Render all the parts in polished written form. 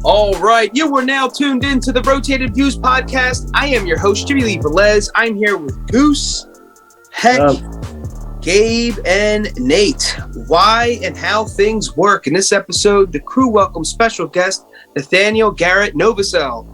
All right, you are now tuned into the Rotated Views podcast. I am your host, Jimmylee Velez. I'm here with Goose, Heck, Gabe, and Nate. Why and how things work. In this episode, the crew welcomes special guest, Nathanael Garrett Novosel.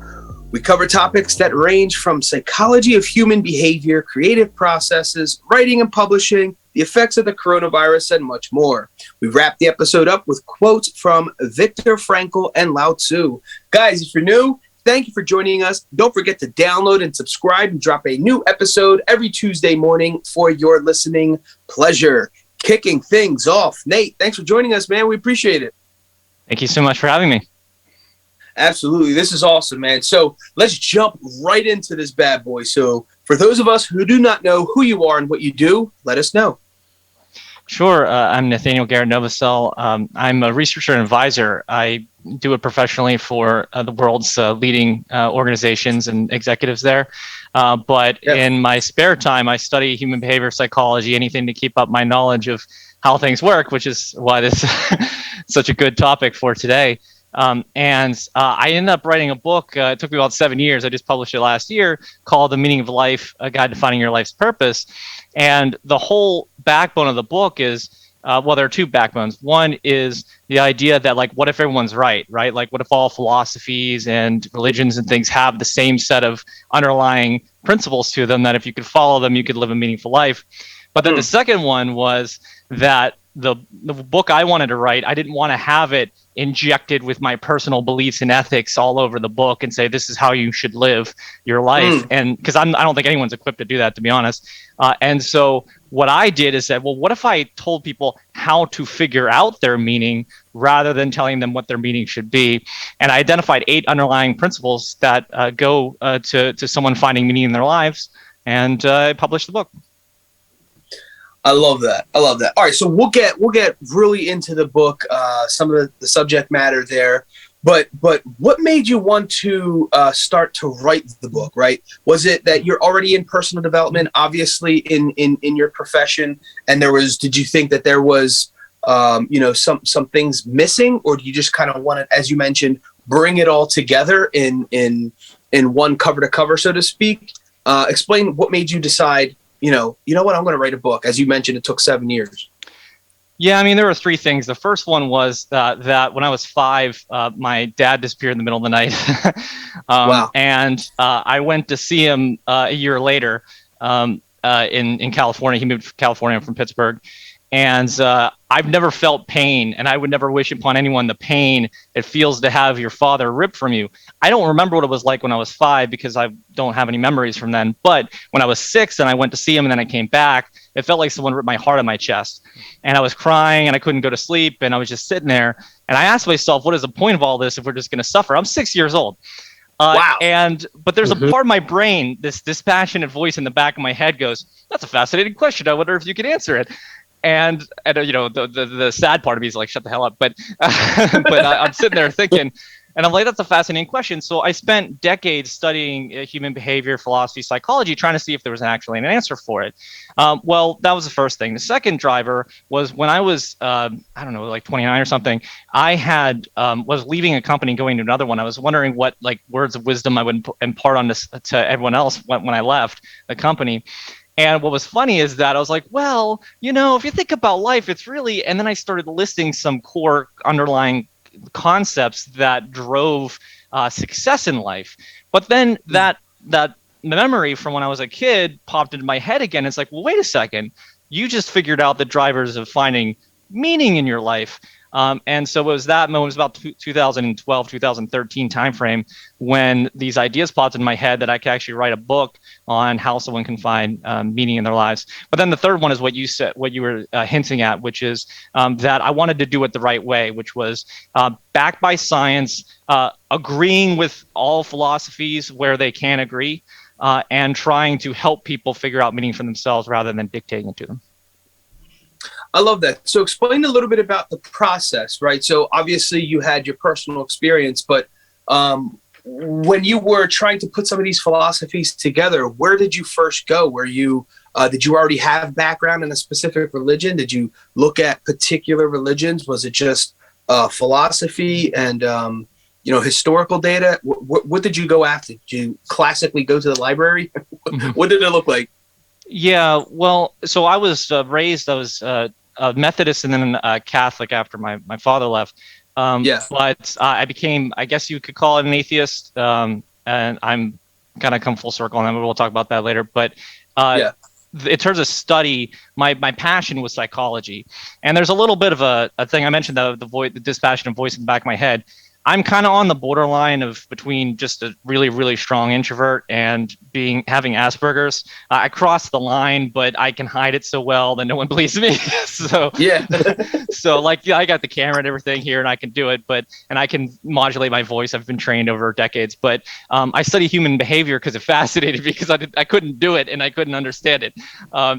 We cover topics that range from psychology of human behavior, creative processes, writing and publishing, the effects of the coronavirus, and much more. We wrap the episode up with quotes from Viktor Frankl and Lao Tzu. Guys, if you're new, thank you for joining us. Don't forget to download and subscribe and drop a new episode every Tuesday morning for your listening pleasure. Kicking things off, Nate, thanks for joining us, man. We appreciate it. Thank you so much for having me. Absolutely. This is awesome, man. So let's jump right into this bad boy. So for those of us who do not know who you are and what you do, let us know. Sure. I'm Nathanael Garrett Novosel. I'm a researcher and advisor. I do it professionally for the world's leading organizations and executives there. In my spare time, I study human behavior psychology, anything to keep up my knowledge of how things work, which is why this is such a good topic for today. I ended up writing a book. It took me about 7 years. I just published it last year, called The Meaning of Life, A Guide to Finding Your Life's Purpose. And the whole backbone of the book is, there are two backbones. One is the idea that, like, what if everyone's right? Like, what if all philosophies and religions and things have the same set of underlying principles to them, that if you could follow them, you could live a meaningful life. But then the second one was that the book I wanted to write, I didn't want to have it injected with my personal beliefs and ethics all over the book and say, this is how you should live your life. And because I don't think anyone's equipped to do that, to be honest. And so what I did is said, well, what if I told people how to figure out their meaning rather than telling them what their meaning should be? And I identified 8 underlying principles that go to someone finding meaning in their lives. And I published the book. I love that. All right, so we'll get really into the book, some of the subject matter there. But what made you want to start to write the book? Right? Was it that you're already in personal development, obviously in your profession, and did you think that there was some things missing, or do you just kind of want to, as you mentioned, bring it all together in one cover to cover, so to speak? Explain what made you decide, you know what, I'm going to write a book. As you mentioned, it took 7 years. Yeah, I mean, there were 3 things. The first one was that when I was 5, my dad disappeared in the middle of the night. Wow. And I went to see him a year later in California. He moved to California. I'm from Pittsburgh. And I've never felt pain, and I would never wish upon anyone the pain it feels to have your father ripped from you. I don't remember what it was like when I was 5 because I don't have any memories from then. But when I was 6 and I went to see him and then I came back, it felt like someone ripped my heart out of my chest. And I was crying and I couldn't go to sleep, and I was just sitting there. And I asked myself, what is the point of all this if we're just going to suffer? I'm 6 years old. Wow. But there's a part of my brain, this passionate voice in the back of my head goes, that's a fascinating question. I wonder if you could answer it. And the sad part of me is like, shut the hell up. But I'm sitting there thinking, and I'm like, that's a fascinating question. So I spent decades studying human behavior, philosophy, psychology, trying to see if there was actually an answer for it. Well, that was the first thing. The second driver was when I was, like 29 or something, I was leaving a company, going to another one. I was wondering what words of wisdom I would impart on this to everyone else when I left the company. And what was funny is that I was like, well, if you think about life, it's really, and then I started listing some core underlying concepts that drove success in life. But then that memory from when I was a kid popped into my head again. It's like, well, wait a second. You just figured out the drivers of finding meaning in your life. And so it was that moment, it was about 2012, 2013 timeframe when these ideas popped in my head that I could actually write a book on how someone can find meaning in their lives. But then the third one is what you said, what you were hinting at, which is that I wanted to do it the right way, which was backed by science, agreeing with all philosophies where they can agree, and trying to help people figure out meaning for themselves rather than dictating it to them. I love that. So explain a little bit about the process, right? So obviously you had your personal experience, but when you were trying to put some of these philosophies together, where did you first go? Were you Did you already have background in a specific religion? Did you look at particular religions? Was it just philosophy and historical data? What did you go after? Did you classically go to the library? What did it look like? Yeah, well, so I was raised, I was a Methodist and then a Catholic after my father left. But I became, I guess you could call it an atheist. And I'm kind of come full circle on that, but we'll talk about that later. But in terms of study, my passion was psychology. And there's a little bit of a thing. I mentioned the dispassionate voice in the back of my head. I'm kind of on the borderline of between just a really, really strong introvert and having Asperger's. I cross the line, but I can hide it so well that no one believes me. So I got the camera and everything here, and I can do it. And I can modulate my voice. I've been trained over decades. But I study human behavior because it fascinated me because I couldn't do it and I couldn't understand it.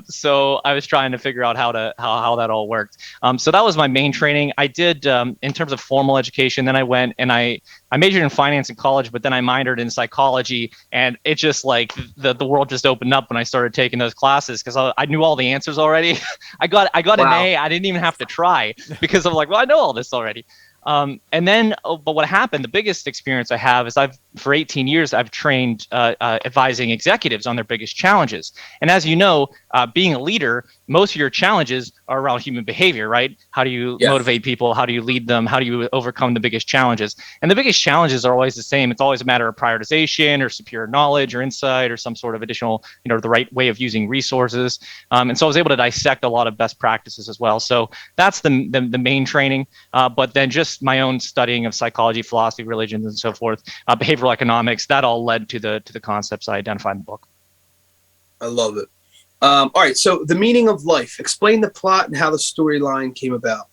So I was trying to figure out how that all worked. So that was my main training. I did in terms of formal education. Then I went and I majored in finance in college, but then I minored in psychology, and it just like the world just opened up when I started taking those classes because I knew all the answers already. I got an A. I didn't even have to try because I'm like, well, I know all this already. But what happened, the biggest experience I have is for 18 years, I've trained advising executives on their biggest challenges. And as you know, being a leader, most of your challenges are around human behavior, right? How do you motivate people? How do you lead them? How do you overcome the biggest challenges? And the biggest challenges are always the same. It's always a matter of prioritization or superior knowledge or insight or some sort of additional, the right way of using resources. And so I was able to dissect a lot of best practices as well. So that's the main training. But then just my own studying of psychology, philosophy, religions, and so forth, behavioral economics, that all led to the concepts I identified in the book. I love it. All right, so the meaning of life. Explain the plot and how the storyline came about.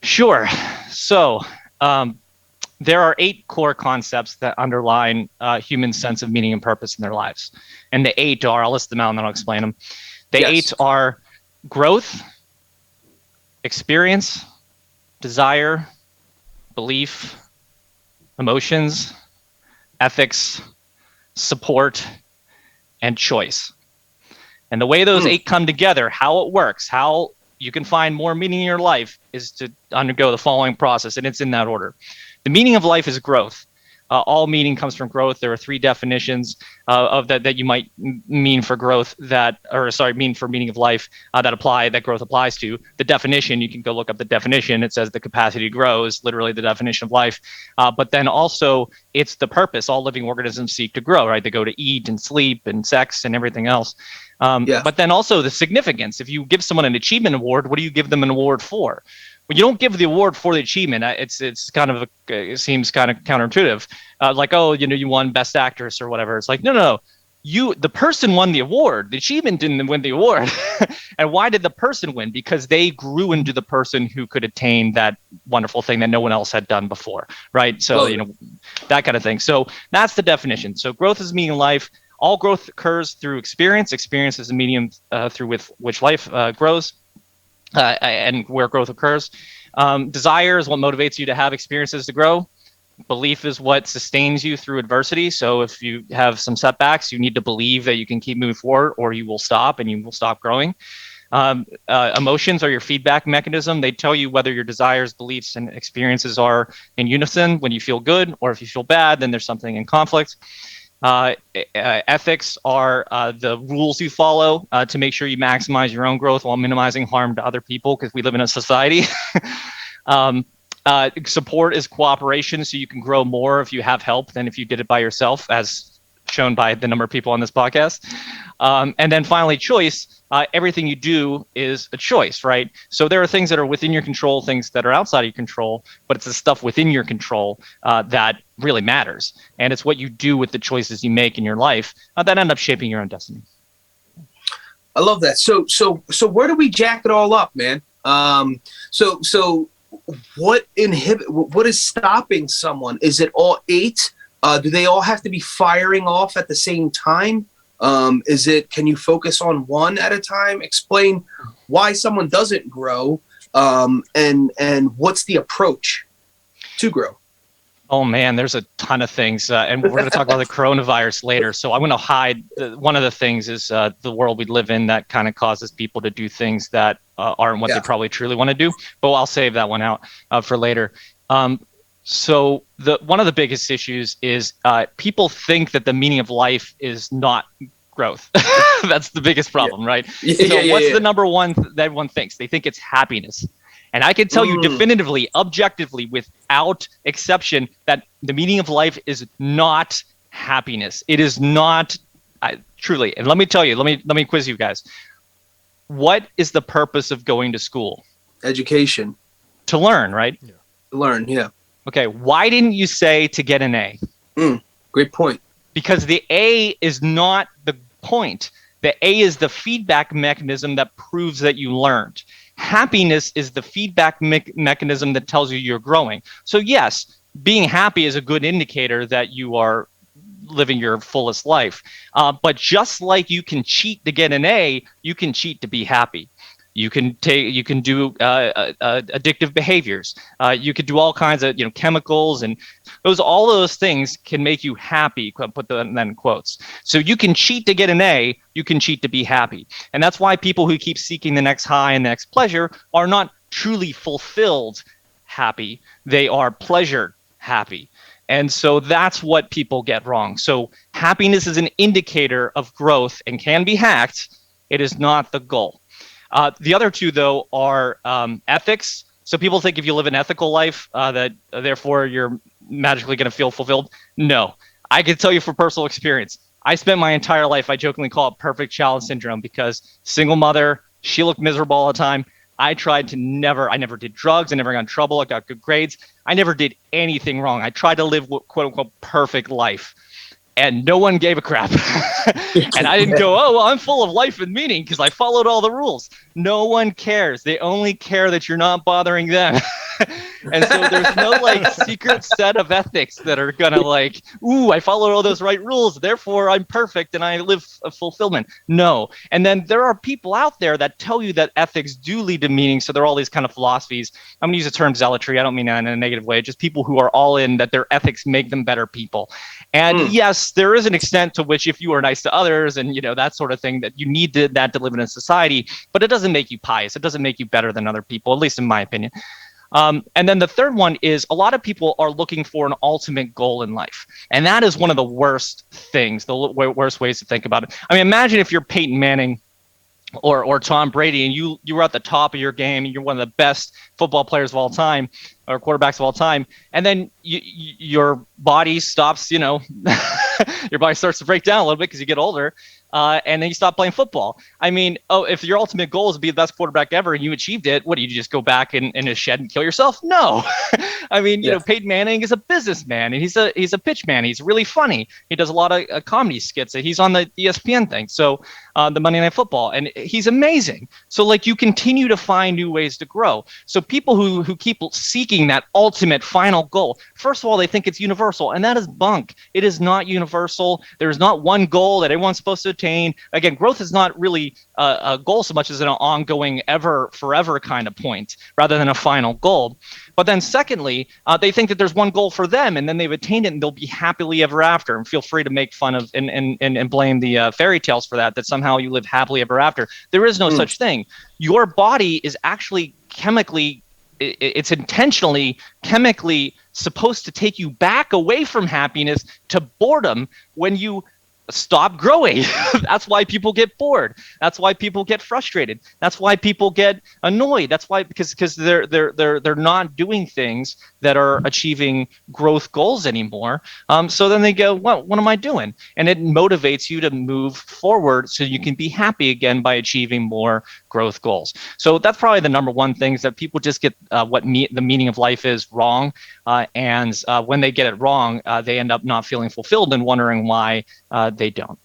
Sure. So there are 8 core concepts that underline humans' sense of meaning and purpose in their lives. And the 8 are, I'll list them out and then I'll explain them. The 8 are growth, experience, desire, belief, emotions, ethics, support, and choice. And the way those 8 come together, how it works, how you can find more meaning in your life is to undergo the following process, and it's in that order. The meaning of life is growth. All meaning comes from growth. There are 3 definitions of that you might mean for growth mean for meaning of life that growth applies to. The definition, you can go look up the definition. It says the capacity to grow is literally the definition of life. But then also it's the purpose. All living organisms seek to grow, right? They go to eat and sleep and sex and everything else. But then also the significance. If you give someone an achievement award, what do you give them an award for? Well, you don't give the award for the achievement. It seems kind of counterintuitive. You won best actress or whatever. It's like, no. The person won the award. The achievement didn't win the award. And why did the person win? Because they grew into the person who could attain that wonderful thing that no one else had done before, right? So, that kind of thing. So that's the definition. So growth is meaning of life. All growth occurs through experience. Experience is the medium through which life grows. And where growth occurs. Desire is what motivates you to have experiences to grow. Belief is what sustains you through adversity. So if you have some setbacks, you need to believe that you can keep moving forward or you will stop and you will stop growing. Emotions are your feedback mechanism. They tell you whether your desires, beliefs, and experiences are in unison. When you feel good or if you feel bad, then there's something in conflict. Ethics are the rules you follow to make sure you maximize your own growth while minimizing harm to other people, because we live in a society. Support is cooperation, so you can grow more if you have help than if you did it by yourself, as shown by the number of people on this podcast. And then finally, choice. Everything you do is a choice, right? So there are things that are within your control, things that are outside of your control, but it's the stuff within your control that really matters. And it's what you do with the choices you make in your life that end up shaping your own destiny. I love that. So where do we jack it all up, man? So what is stopping someone? Is it all 8? Do they all have to be firing off at the same time? Can you focus on one at a time? Explain why someone doesn't grow, and what's the approach to grow? Oh man, there's a ton of things, and we're going to talk about the coronavirus later. So I'm going to hide. One of the things is the world we live in that kind of causes people to do things that aren't what they probably truly want to do. But I'll save that one out for later. So one of the biggest issues is people think that the meaning of life is not growth. That's the biggest problem, right? What's the number one that everyone thinks? They think it's happiness. And I can tell you definitively, objectively, without exception, that the meaning of life is not happiness. It is not, truly. And let me tell you, let me quiz you guys. What is the purpose of going to school? Education. To learn, right? Yeah. Learn, yeah. Okay, why didn't you say to get an A? Great point. Because the A is not the point. The A is the feedback mechanism that proves that you learned. Happiness is the feedback mechanism that tells you you're growing. So yes, being happy is a good indicator that you are living your fullest life. But just like you can cheat to get an A, you can cheat to be happy. You can do addictive behaviors. You could do all kinds of chemicals, and all those things can make you happy. Put that in quotes. So you can cheat to get an A. You can cheat to be happy, and that's why people who keep seeking the next high and the next pleasure are not truly fulfilled happy. They are pleasure happy. And so that's what people get wrong. So happiness is an indicator of growth and can be hacked. It is not the goal. The other two, though, are ethics. So people think if you live an ethical life, that therefore you're magically going to feel fulfilled. No, I can tell you from personal experience. I spent my entire life, I jokingly call it perfect child syndrome, because single mother, she looked miserable all the time. I never did drugs. I never got in trouble. I got good grades. I never did anything wrong. I tried to live quote unquote perfect life. And no one gave a crap. And I didn't go, oh, well, I'm full of life and meaning because I followed all the rules. No one cares. They only care that you're not bothering them. And so there's no secret set of ethics that are going to ooh, I followed all those right rules, therefore I'm perfect and I live a fulfillment. No. And then there are people out there that tell you that ethics do lead to meaning. So there are all these kind of philosophies. I'm going to use the term zealotry. I don't mean that in a negative way. Just people who are all in that their ethics make them better people. And yes, there is an extent to which if you are nice to others and that sort of thing, that you need that to live in a society, but it doesn't make you pious. It doesn't make you better than other people, at least in my opinion. And then the third one is a lot of people are looking for an ultimate goal in life. And that is one of the worst things, the worst ways to think about it. I mean, imagine if you're Peyton Manning or Tom Brady and you were at the top of your game and you're one of the best football players of all time or quarterbacks of all time. And then your body stops, your body starts to break down a little bit because you get older. And then you stop playing football. I mean, if your ultimate goal is to be the best quarterback ever and you achieved it, what do you just go back in a shed and kill yourself? No. I mean, Peyton Manning is a businessman and he's a pitch man. He's really funny. He does a lot of comedy skits. He's on the ESPN thing. So the Monday Night Football, and he's amazing. So you continue to find new ways to grow. So people who keep seeking that ultimate final goal, first of all, they think it's universal, and that is bunk. It is not universal. There's not one goal that everyone's supposed to attain. Again, growth is not really a goal so much as an ongoing, forever kind of point, rather than a final goal. But then secondly, they think that there's one goal for them, and then they've attained it, and they'll be happily ever after. And feel free to make fun of and blame the fairy tales for that somehow you live happily ever after. There is no such thing. Your body is actually chemically, it's intentionally chemically supposed to take you back away from happiness to boredom when you stop growing. That's why people get bored. That's why people get frustrated. That's why people get annoyed. That's why because they're not doing things that are achieving growth goals anymore. So then they go, what am I doing? And it motivates you to move forward so you can be happy again by achieving more growth goals. So that's probably the number one thing, is that people just get the meaning of life is wrong. And when they get it wrong, they end up not feeling fulfilled and wondering why they don't.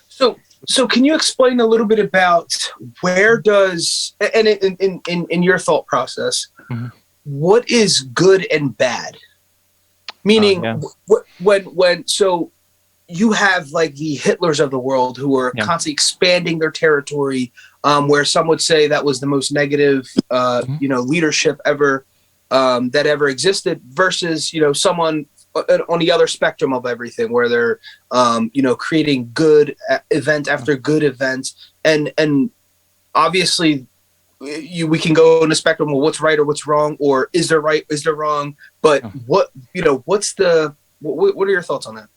So can you explain a little bit about where does, and in your thought process, what is good and bad? Meaning, when so you have the Hitlers of the world who are constantly expanding their territory, where some would say that was the most negative, leadership ever. that ever existed versus, someone on the other spectrum of everything where they're, creating good event after good event. And obviously we can go in the spectrum of what's right or what's wrong, or is there right, is there wrong? But what are your thoughts on that?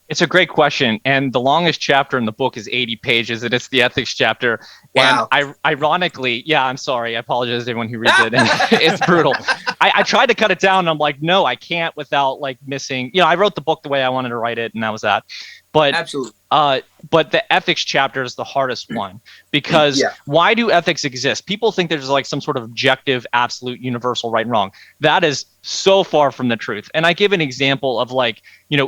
It's a great question, and the longest chapter in the book is 80 pages, and it's the ethics chapter. Wow. And ironically, I'm sorry, I apologize to everyone who reads it. It's brutal. I tried to cut it down, and I'm like, no, I can't without like missing. I wrote the book the way I wanted to write it, and that was that. But absolutely. But the ethics chapter is the hardest one because why do ethics exist? People think there's like some sort of objective, absolute, universal right and wrong. That is so far from the truth. And I give an example of like,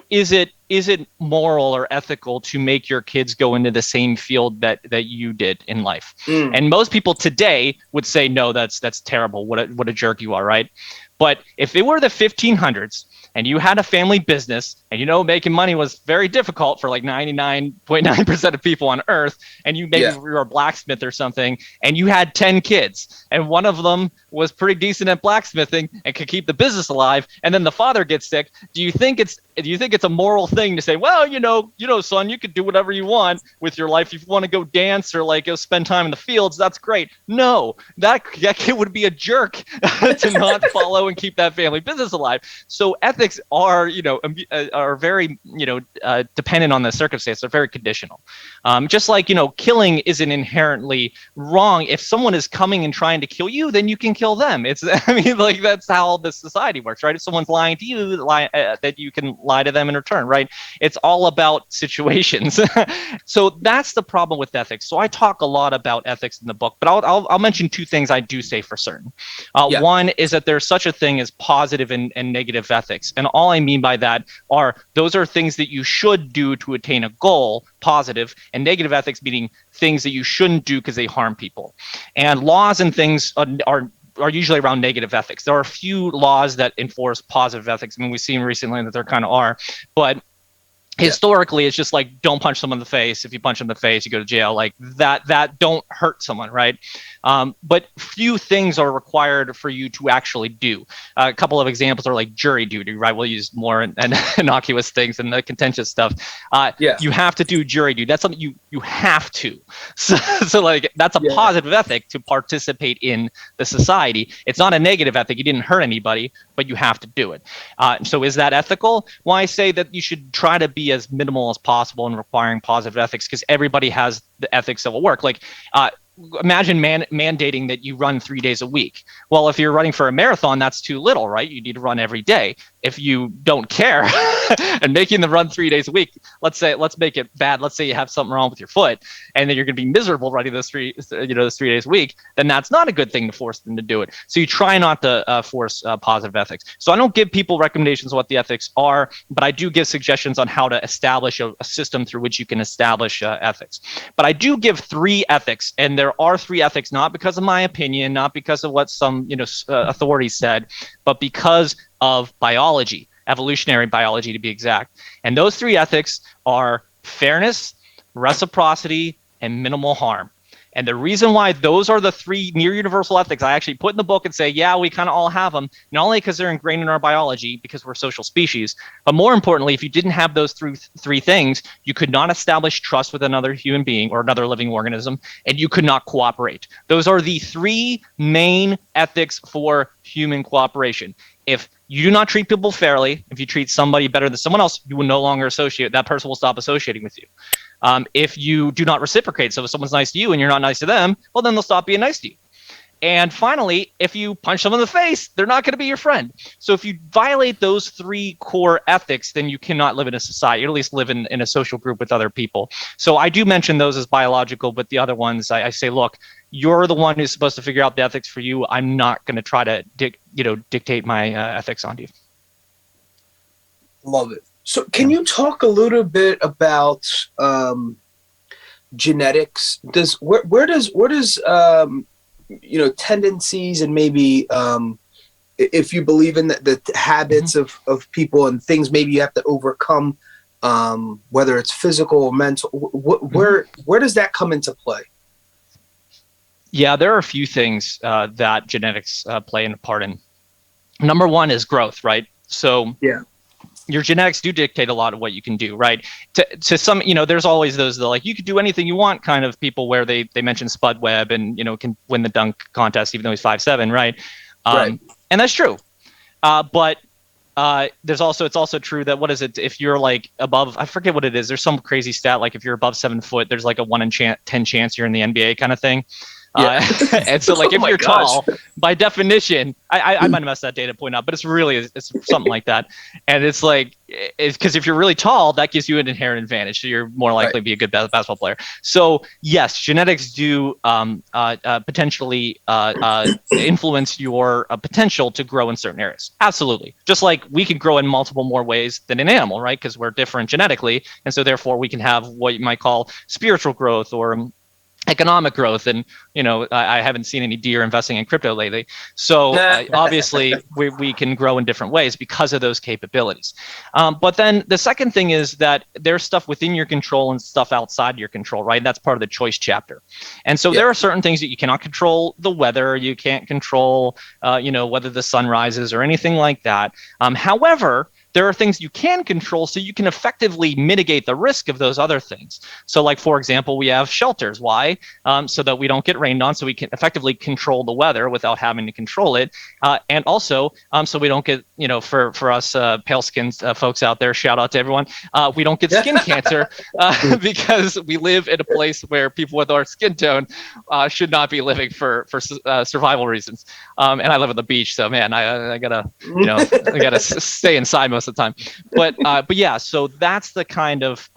is it moral or ethical to make your kids go into the same field that you did in life? And most people today would say, no, that's terrible. What a jerk you are, right? But if it were the 1500s and you had a family business and making money was very difficult for like 99.9% of people on earth, and you maybe were a blacksmith or something, and you had 10 kids and one of them was pretty decent at blacksmithing and could keep the business alive, and then the father gets sick, do you think it's a moral thing to say, well, son, you could do whatever you want with your life. If you want to go dance or like go spend time in the fields, that's great. No, that kid would be a jerk to not follow and keep that family business alive. So ethics are very dependent on the circumstance. They're very conditional. Just like killing isn't inherently wrong. If someone is coming and trying to kill you, then you can kill them. That's how the society works, right? If someone's lying to you, that you can lie to them in return, right? It's all about situations. So that's the problem with ethics. So I talk a lot about ethics in the book, but I'll mention two things I do say for certain. One is that there's such a thing as positive and negative ethics. And all I mean by that are those are things that you should do to attain a goal, positive, and negative ethics meaning things that you shouldn't do because they harm people. And laws and things are usually around negative ethics. There are a few laws that enforce positive ethics. I mean, we've seen recently that there kind of are, but historically it's just like, don't punch someone in the face. If you punch them in the face, you go to jail. Like that don't hurt someone, right? But few things are required for you to actually do. A couple of examples are like jury duty, right? We'll use more and innocuous things and the contentious stuff. You have to do jury duty. That's something you have to. So like that's a positive ethic to participate in the society. It's not a negative ethic. You didn't hurt anybody, but you have to do it. So is that ethical? Well, I say that you should try to be as minimal as possible in requiring positive ethics because everybody has the ethics that will work. Like imagine mandating that you run 3 days a week. Well, if you're running for a marathon, that's too little, right? You need to run every day. If you don't care and making them run 3 days a week, let's make it bad. Let's say you have something wrong with your foot and then you're going to be miserable running those 3 days a week. Then that's not a good thing to force them to do it. So you try not to force positive ethics. So I don't give people recommendations of what the ethics are, but I do give suggestions on how to establish a system through which you can establish ethics. But I do give 3 ethics, and there are 3 ethics, not because of my opinion, not because of what some authorities said, but because of biology, evolutionary biology to be exact. And those 3 ethics are fairness, reciprocity, and minimal harm. And the reason why those are the 3 near universal ethics I actually put in the book and say, we kind of all have them, not only because they're ingrained in our biology, because we're social species, but more importantly, if you didn't have those 3 things, you could not establish trust with another human being or another living organism, and you could not cooperate. Those are the 3 main ethics for human cooperation. If you do not treat people fairly, if you treat somebody better than someone else, you will no longer associate. That person will stop associating with you. If you do not reciprocate, so if someone's nice to you and you're not nice to them, well, then they'll stop being nice to you. And finally, if you punch someone in the face, they're not going to be your friend. So if you violate those 3 core ethics, then you cannot live in a society, or at least live in a social group with other people. So I do mention those as biological, but the other ones, I say, look, you're the one who's supposed to figure out the ethics for you. I'm not going to try to dictate my ethics on you. Love it. So can you talk a little bit about genetics? Where does tendencies and maybe if you believe in the habits of people and things maybe you have to overcome, whether it's physical or mental, where does that come into play? Yeah, there are a few things that genetics play a part in. number one is growth, right? So yeah. Your genetics do dictate a lot of what you can do, right? To some, there's always those like you could do anything you want kind of people where they mention Spud Webb and can win the dunk contest even though he's 5'7", right? Right. And that's true. But it's also true that, what is it, if you're like above, I forget what it is, there's some crazy stat like if you're above 7 foot, there's like a 1 in 10 chance you're in the NBA kind of thing. Yeah. And so like if you're tall, by definition, I might have messed that data point up, but it's something like that. And it's like, it's because if you're really tall, that gives you an inherent advantage. So you're more likely to be a good basketball player. So yes, genetics do potentially influence your potential to grow in certain areas. Absolutely. Just like we can grow in multiple more ways than an animal, right? Because we're different genetically. And so therefore we can have what you might call spiritual growth or economic growth. And I haven't seen any deer investing in crypto lately, so obviously we can grow in different ways because of those capabilities. But then the second thing is that there's stuff within your control and stuff outside your control, right? That's part of the choice chapter. And so there are certain things that you cannot control. The weather, you can't control whether the sun rises or anything like that. However, there are things you can control, so you can effectively mitigate the risk of those other things. So like, for example, we have shelters. Why? So that we don't get rained on, so we can effectively control the weather without having to control it. And also, so we don't get, for us pale-skinned folks out there, shout out to everyone, we don't get skin cancer because we live in a place where people with our skin tone should not be living for survival reasons. And I live at the beach, so man, I gotta, I gotta stay inside most of the time. But yeah, so that's the kind of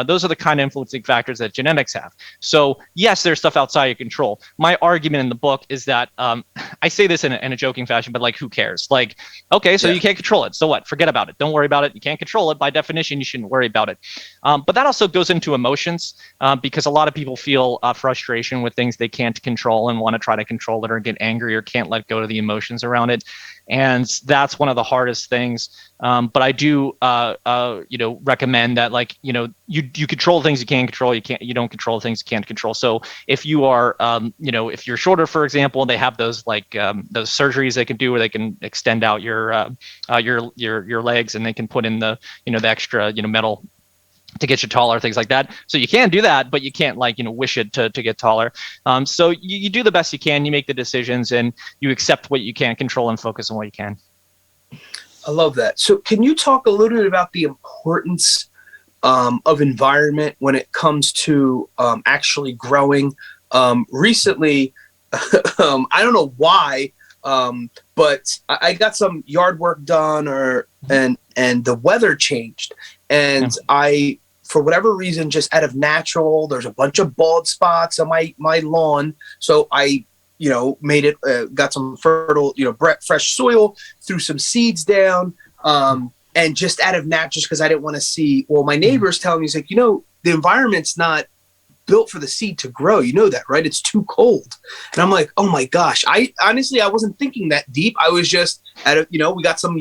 those are the kind of influencing factors that genetics have. So yes, there's stuff outside your control. My argument in the book is that I say this in a joking fashion, but like, who cares? Like, okay, so you can't control it. So what? Forget about it. Don't worry about it. You can't control it. By definition, you shouldn't worry about it. But that also goes into emotions because a lot of people feel frustration with things they can't control and want to try to control it or get angry or can't let go of the emotions around it. And that's one of the hardest things. But I do, recommend that, like, you control things you can control. You don't control things you can't control. So if you are, if you're shorter, for example, they have those like those surgeries they can do where they can extend out your legs and they can put in the the extra metal to get you taller, things like that. So you can do that, but you can't wish it to get taller. So you do the best you can, you make the decisions, and you accept what you can't control and focus on what you can. I love that. So can you talk a little bit about the importance of environment when it comes to actually growing? Recently, I don't know why, but I got some yard work done and the weather changed. And I, for whatever reason, just out of natural, there's a bunch of bald spots on my lawn. So I, made it, got some fertile, fresh soil, threw some seeds down, and just out of natural, just because I didn't want to see, my neighbor's telling me, he's like, the environment's not built for the seed to grow. You know that, right? It's too cold. And I'm like, oh my gosh. I wasn't thinking that deep. I was just we got some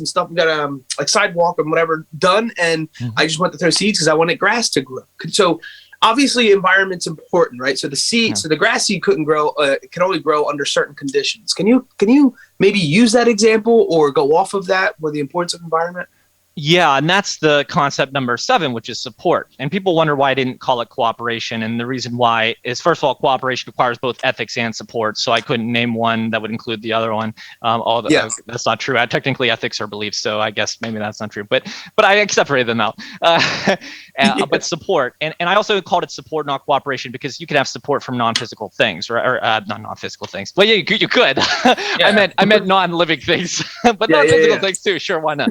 stuff, we got like sidewalk and whatever done. And I just went to throw seeds because I wanted grass to grow. So obviously environment's important, right? So the seed, so the grass seed couldn't grow, it can only grow under certain conditions. Can you maybe use that example or go off of that with the importance of environment? Yeah, and that's the concept number 7, which is support. And people wonder why I didn't call it cooperation. And the reason why is, first of all, cooperation requires both ethics and support. So I couldn't name one that would include the other one. That's not true. Technically, ethics are beliefs, so I guess maybe that's not true. But I separated them out. But support, and I also called it support, not cooperation, because you can have support from non-physical things, or not non-physical things. Well, yeah, you could. I meant non-living things, but non-physical things too. Sure, why not?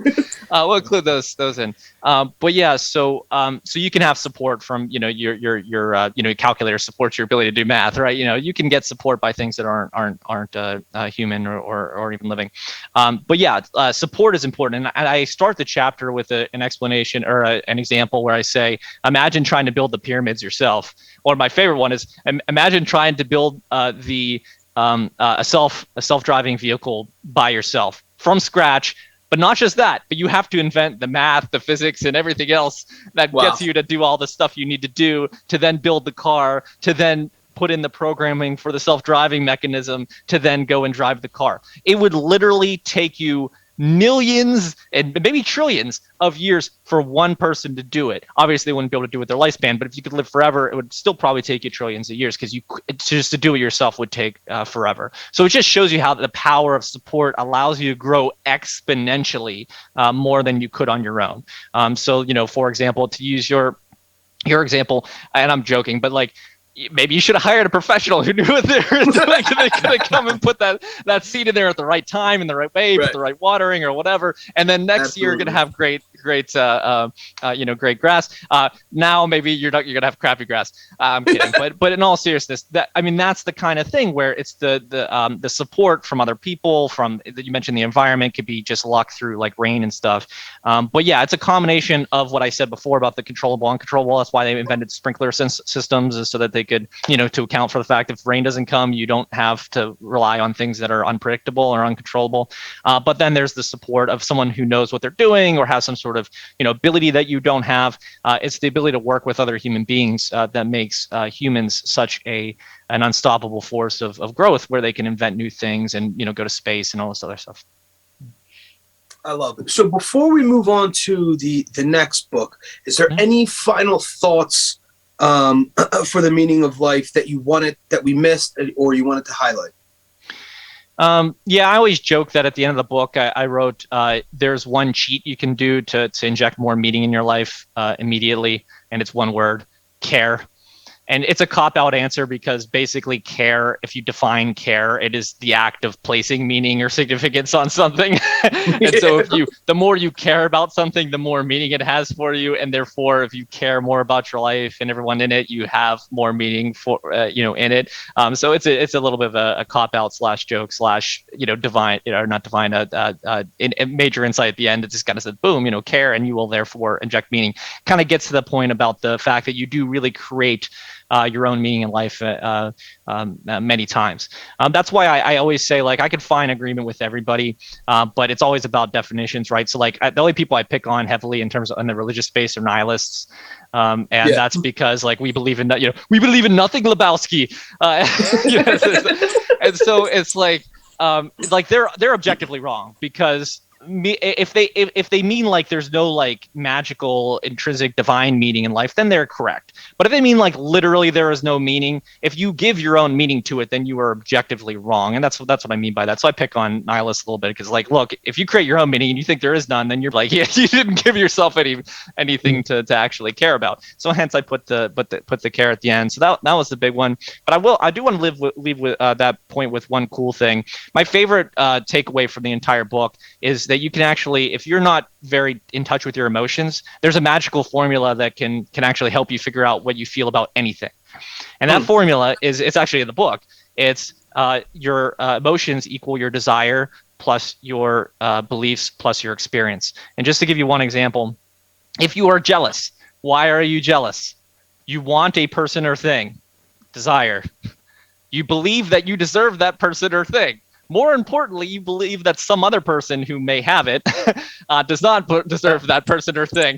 We'll include those in. But yeah, so you can have support from your calculator supports your ability to do math, right? You can get support by things that aren't human or even living. But yeah, support is important, and I start the chapter with an explanation or an example where I say, imagine trying to build the pyramids yourself. Or my favorite one is, imagine trying to build a self-driving vehicle by yourself from scratch. But not just that, but you have to invent the math, the physics, and everything else that gets you to do all the stuff you need to do to then build the car, to then put in the programming for the self-driving mechanism to then go and drive the car. It would literally take you millions and maybe trillions of years for one person to do it. Obviously, they wouldn't be able to do it with their lifespan, but if you could live forever, it would still probably take you trillions of years, because just to do it yourself would take forever. So it just shows you how the power of support allows you to grow exponentially more than you could on your own. So, for example, to use your example, and I'm joking, but like, maybe you should have hired a professional who knew what they were doing. They could have come and put that seed in there at the right time, in the right way, with the right watering or whatever. And then next year you're going to have great grass. Now maybe you're going to have crappy grass. I'm kidding, but in all seriousness, that's the kind of thing where it's the support from other people. From you mentioned, the environment could be just luck through like rain and stuff. But yeah, it's a combination of what I said before about the controllable, uncontrollable. That's why they invented sprinkler systems, is so that they could, to account for the fact if rain doesn't come, you don't have to rely on things that are unpredictable or uncontrollable. But then there's the support of someone who knows what they're doing or has some sort of, ability that you don't have. It's the ability to work with other human beings that makes humans such an unstoppable force of growth, where they can invent new things and, go to space and all this other stuff. I love it. So before we move on to the next book, is there any final thoughts for the meaning of life that we missed, or you wanted to highlight? Yeah, I always joke that at the end of the book, I wrote, there's one cheat you can do to inject more meaning in your life immediately, and it's one word: care. And it's a cop-out answer, because basically care, if you define care, it is the act of placing meaning or significance on something. And so the more you care about something, the more meaning it has for you. And therefore, if you care more about your life and everyone in it, you have more meaning for, in it. So it's a little bit of a cop-out / joke / divine, or not divine, a major insight at the end. It just kind of said, boom, care, and you will therefore inject meaning. Kind of gets to the point about the fact that you do really create your own meaning in life many times. That's why I always say, like, I could find agreement with everybody, but it's always about definitions, right? So like the only people I pick on heavily in terms of in the religious space are nihilists. That's because like we believe in nothing, Lebowski. And so it's like they're objectively wrong, because if they mean like there's no like magical intrinsic divine meaning in life, then they're correct. But if they mean like literally there is no meaning, if you give your own meaning to it, then you are objectively wrong. And that's what I mean by that. So I pick on nihilists a little bit, because like, look, if you create your own meaning and you think there is none, then you're like, yeah, you didn't give yourself anything to actually care about. So hence I put the care at the end. So that was the big one. But I do want to leave with that point with one cool thing. My favorite takeaway from the entire book is that you can actually, if you're not very in touch with your emotions, there's a magical formula that can actually help you figure out what you feel about anything. And that formula it's actually in the book. It's your emotions equal your desire plus your beliefs plus your experience. And just to give you one example, if you are jealous, why are you jealous? You want a person or thing. Desire. You believe that you deserve that person or thing. More importantly, you believe that some other person who may have it does not deserve that person or thing.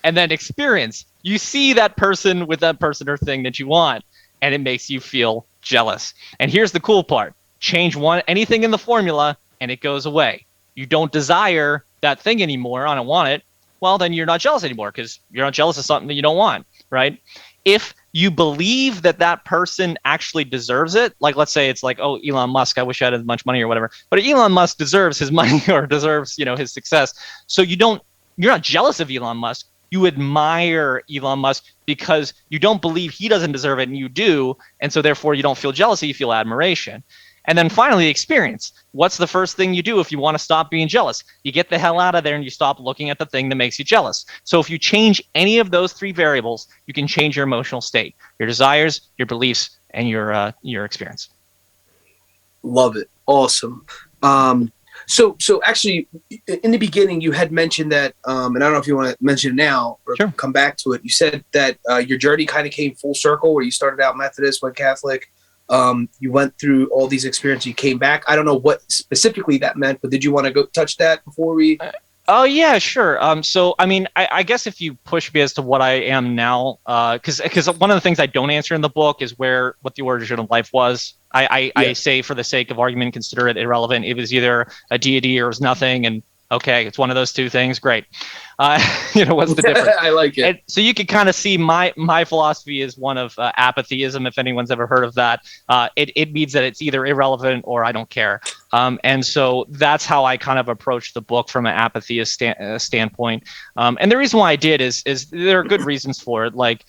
And then experience. You see that person with that person or thing that you want, and it makes you feel jealous. And here's the cool part. Change anything in the formula, and it goes away. You don't desire that thing anymore. I don't want it. Well, then you're not jealous anymore, because you're not jealous of something that you don't want, right? If you believe that person actually deserves it, like let's say it's like, oh, Elon Musk, I wish I had as much money or whatever, but Elon Musk deserves his money or deserves, his success. So you're not jealous of Elon Musk. You admire Elon Musk because you don't believe he doesn't deserve it and you do. And so therefore you don't feel jealousy, you feel admiration. And then finally, experience. What's the first thing you do if you want to stop being jealous? You get the hell out of there and you stop looking at the thing that makes you jealous. So if you change any of those three variables, you can change your emotional state, your desires, your beliefs, and your experience. Love it. Awesome. So actually, in the beginning, you had mentioned that, and I don't know if you want to mention it now or come back to it. You said that your journey kind of came full circle, where you started out Methodist, went Catholic. You went through all these experiences, you came back. I don't know what specifically that meant, but did you want to go touch that before we Oh yeah, sure. So I mean, I guess if you push me as to what I am now, because one of the things I don't answer in the book is what the origin of life was. I say for the sake of argument, consider it irrelevant. It was either a deity or it was nothing, and okay, it's one of those two things. Great. What's the difference? I like it. And so you can kind of see my philosophy is one of apatheism. If anyone's ever heard of that, it means that it's either irrelevant or I don't care. And so that's how I kind of approach the book from an apatheist standpoint. And the reason why I did is there are good reasons for it. Like,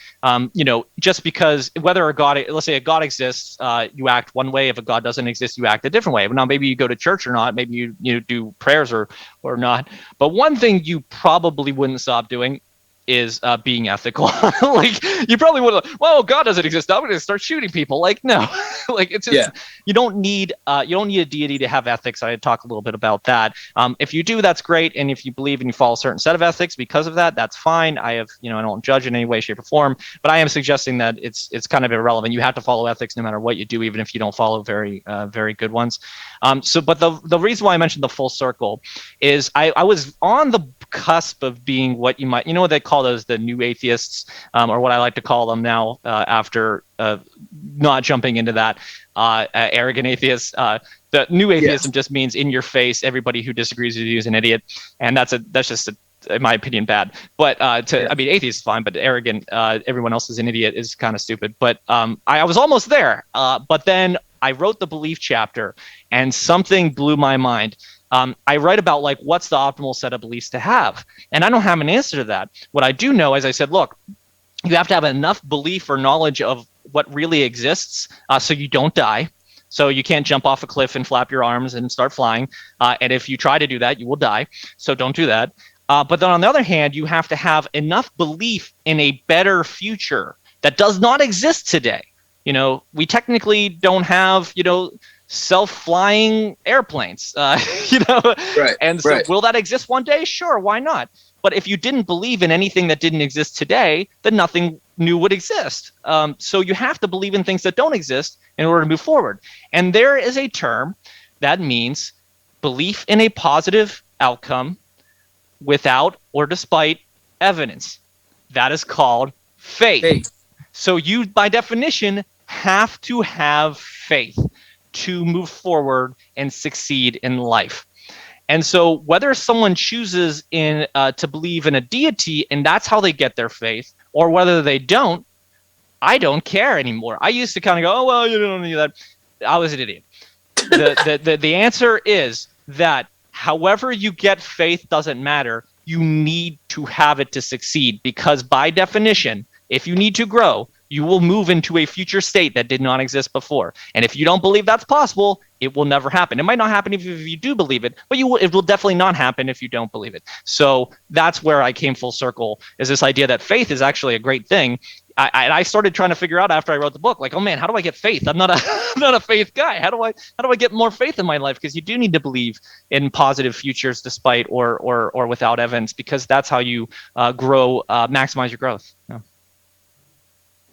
just because whether let's say a God exists, you act one way. If a God doesn't exist, you act a different way. Now, maybe you go to church or not. Maybe you do prayers or not. But one thing you probably wouldn't stop doing is being ethical. Like you probably would have, well, God doesn't exist, I'm going to start shooting people. Like, no. Like it's just, you don't need a deity to have ethics. I talk a little bit about that. If you do, that's great. And if you believe and you follow a certain set of ethics because of that, that's fine. I don't judge in any way, shape or form, but I am suggesting that it's kind of irrelevant. You have to follow ethics no matter what you do, even if you don't follow very good ones. But the reason why I mentioned the full circle is I was on the cusp of being what you might, what they call those, the new atheists, or what I like to call them now, after not jumping into that, arrogant atheists. The new atheism just means in your face, everybody who disagrees with you is an idiot, and that's just in my opinion, bad. But I mean, atheist is fine, but arrogant, everyone else is an idiot is kind of stupid. But I was almost there. But then I wrote the belief chapter, and something blew my mind. I write about like what's the optimal set of beliefs to have, and I don't have an answer to that. What I do know is I said, look, you have to have enough belief or knowledge of what really exists, so you don't die. So you can't jump off a cliff and flap your arms and start flying. And if you try to do that, you will die. So don't do that. But then on the other hand, you have to have enough belief in a better future that does not exist today. We technically don't have, self-flying airplanes, Right, and so will that exist one day? Sure, why not? But if you didn't believe in anything that didn't exist today, then nothing new would exist. So you have to believe in things that don't exist in order to move forward. And there is a term that means belief in a positive outcome without or despite evidence. That is called faith. So you, by definition, have to have faith to move forward and succeed in life. And so whether someone chooses to believe in a deity and that's how they get their faith, or whether they don't, I don't care anymore. I used to kind of go, oh, well, you don't need that. I was an idiot. The answer is that however you get faith doesn't matter. You need to have it to succeed, because by definition, if you need to grow, you will move into a future state that did not exist before. And if you don't believe that's possible, it will never happen. It might not happen if you do believe it, but it will definitely not happen if you don't believe it. So that's where I came full circle, is this idea that faith is actually a great thing. I started trying to figure out after I wrote the book, like, oh man, how do I get faith? I'm not a faith guy. How do I get more faith in my life? Because you do need to believe in positive futures despite or without evidence, because that's how you grow, maximize your growth. Yeah.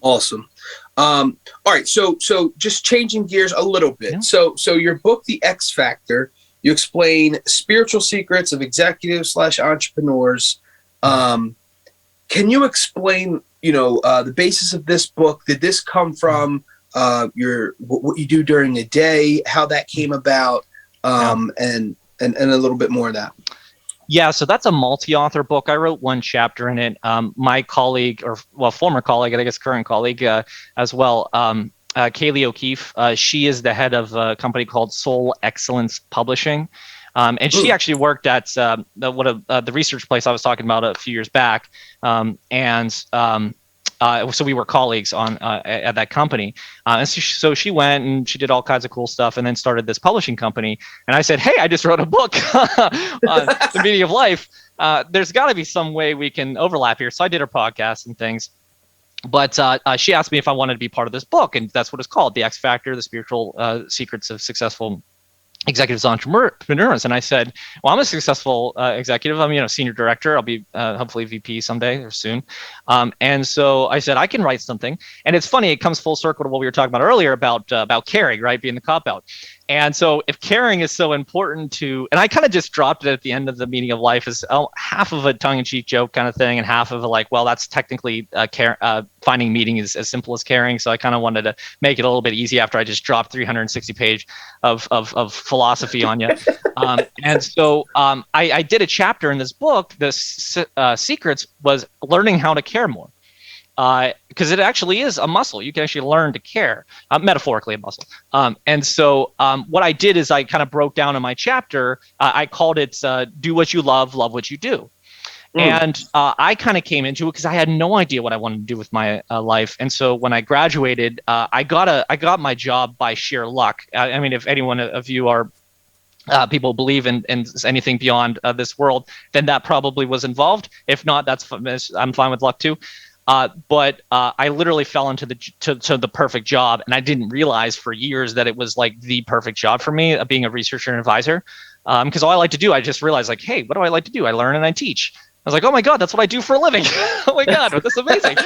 Awesome. All right. So just changing gears a little bit. Yeah. So your book, The X Factor, you explain spiritual secrets of executives / entrepreneurs. Can you explain, the basis of this book? Did this come from what you do during the day, how that came about, and a little bit more of that? Yeah, so that's a multi-author book. I wrote one chapter in it. My colleague, former colleague, I guess current colleague as well, Kaylee O'Keefe, she is the head of a company called Soul Excellence Publishing. And she actually worked at the research place I was talking about a few years back. So we were colleagues at that company. And so she went and she did all kinds of cool stuff and then started this publishing company. And I said, hey, I just wrote a book on the meaning of life. There's got to be some way we can overlap here. So I did her podcast and things. But she asked me if I wanted to be part of this book. And that's what it's called, The X Factor, The Spiritual Secrets of Successful Executives, Entrepreneurs. And I said, well, I'm a successful executive. I'm senior director. I'll be hopefully VP someday or soon. And so I said, I can write something. And it's funny, it comes full circle to what we were talking about earlier about caring, right? Being the cop out. And so if caring is so important to, and I kind of just dropped it at the end of the meaning of life as half of a tongue-in-cheek joke kind of thing, and half of a like, well, that's technically finding meaning is as simple as caring. So I kind of wanted to make it a little bit easy after I just dropped 360 page of philosophy on you. And so I did a chapter in this book. The secrets was learning how to care more. Because it actually is a muscle. You can actually learn to care, metaphorically a muscle. And so what I did is I kind of broke down in my chapter, I called it do what you love what you do. And I kind of came into it because I had no idea what I wanted to do with my life. And so when I graduated, I got my job by sheer luck. I mean, if anyone of you are people believe in anything beyond this world, then that probably was involved. If not, I'm fine with luck too. But I literally fell into the perfect job, and I didn't realize for years that it was like the perfect job for me, being a researcher and advisor. Because all I like to do, I just realized like, hey, what do I like to do? I learn and I teach. I was like, oh my God, that's what I do for a living. Oh my God, that's amazing.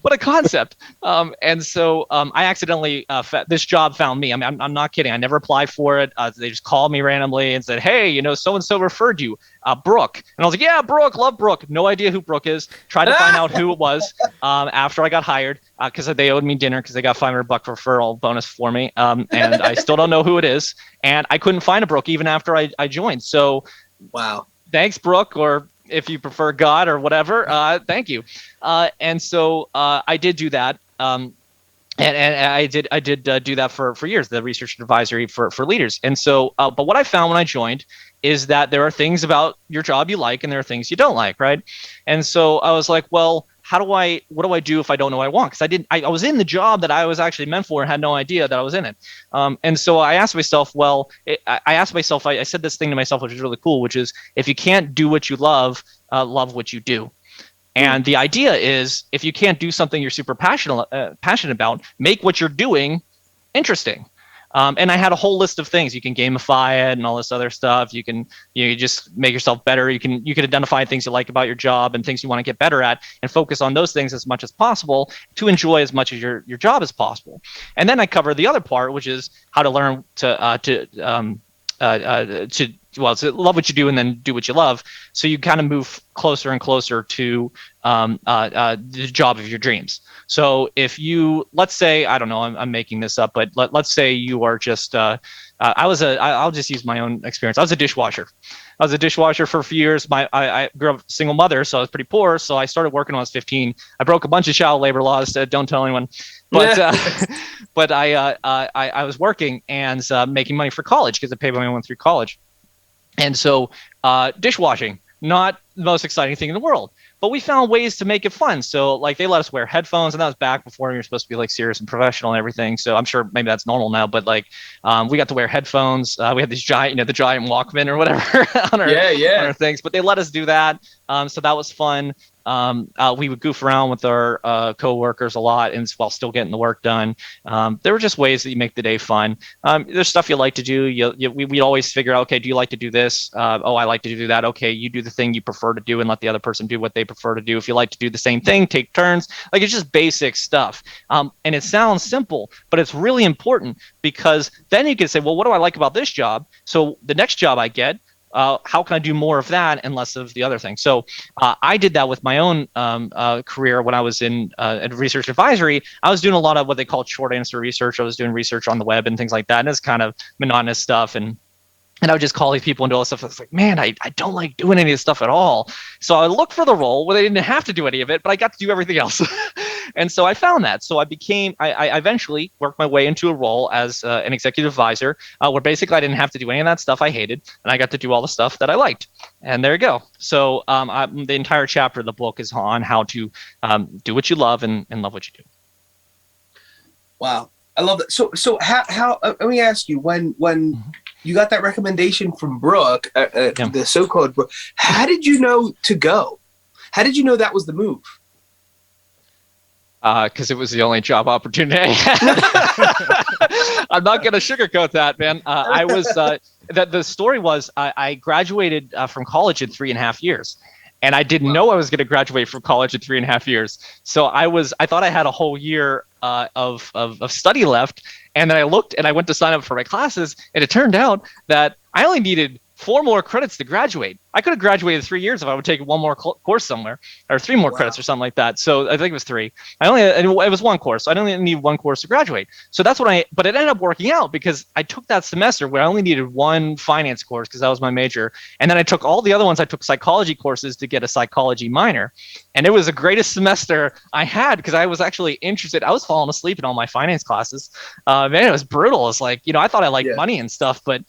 What a concept. And so I accidentally, this job found me. I mean, I'm not kidding. I never applied for it. They just called me randomly and said, hey, so-and-so referred you, Brooke. And I was like, yeah, Brooke, love Brooke. No idea who Brooke is. Tried to find out who it was after I got hired because they owed me dinner because they got $500 referral bonus for me. And I still don't know who it is. And I couldn't find a Brooke even after I joined. So wow. Thanks, Brooke, or if you prefer God or whatever, thank you. And so I did do that. And I did do that for years, the research advisory for leaders. And so, but what I found when I joined is that there are things about your job you like and there are things you don't like, right? And so I was like, well, what do I do if I don't know what I want? Because I was in the job that I was actually meant for and had no idea that I was in it. And so I asked myself, I said this thing to myself, which is really cool, which is if you can't do what you love what you do. And the idea is if you can't do something you're super passionate about, make what you're doing interesting. And I had a whole list of things. You can gamify it and all this other stuff. You just make yourself better. You can identify things you like about your job and things you want to get better at and focus on those things as much as possible to enjoy as much of your job as possible. And then I cover the other part, which is how to learn to love what you do and then do what you love. So you kind of move closer and closer to the job of your dreams. So if you, let's say, I don't know, I'm making this up, but let's say you are just, I'll just use my own experience. I was a dishwasher. I was a dishwasher for a few years. I grew up a single mother, so I was pretty poor. So I started working when I was 15. I broke a bunch of child labor laws. Don't tell anyone. But but I was working and making money for college because I paid my way through college. And so dishwashing, not the most exciting thing in the world. But we found ways to make it fun. So like they let us wear headphones, and that was back before you're supposed to be like serious and professional and everything. So I'm sure maybe that's normal now, but like we got to wear headphones. We had these giant, the giant Walkman or whatever on our things, but they let us do that. So that was fun. We would goof around with our co-workers a lot and while still getting the work done. There were just ways that you make the day fun. There's stuff you like to do. We always figure out, okay, do you like to do this? Oh, I like to do that. Okay, you do the thing you prefer to do and let the other person do what they prefer to do. If you like to do the same thing, take turns. Like it's just basic stuff. And it sounds simple, but it's really important because then you can say, well, what do I like about this job? So the next job I get, how can I do more of that and less of the other thing? So I did that with my own career when I was in research advisory. I was doing a lot of what they call short answer research. I was doing research on the web and things like that. And it's kind of monotonous stuff. And I would just call these people and do all this stuff. I was like, man, I don't like doing any of this stuff at all. So I looked for the role where they didn't have to do any of it, but I got to do everything else. And so I found that. So I eventually worked my way into a role as an executive advisor where basically I didn't have to do any of that stuff I hated. And I got to do all the stuff that I liked. And there you go. So the entire chapter of the book is on how to do what you love and love what you do. Wow. I love that. So how let me ask you, when you got that recommendation from Brooke, the so-called Brooke, how did you know to go? How did you know that was the move? Because it was the only job opportunity. I'm not going to sugarcoat that, man. I was the story was I graduated from college in 3.5 years. And I didn't know I was going to graduate from college in 3.5 years. So I thought I had a whole year of study left. And then I looked and I went to sign up for my classes, and it turned out that I only needed 4 more credits to graduate. I could have graduated 3 years if I would take one more course somewhere, or 3 more credits or something like that. So I think it was 3. It was 1 course. So I only need 1 course to graduate. So that's what but it ended up working out because I took that semester where I only needed 1 finance course because that was my major. And then I took all the other ones. I took psychology courses to get a psychology minor. And it was the greatest semester I had because I was actually interested. I was falling asleep in all my finance classes. Man, it was brutal. It's like, I thought I liked money and stuff, but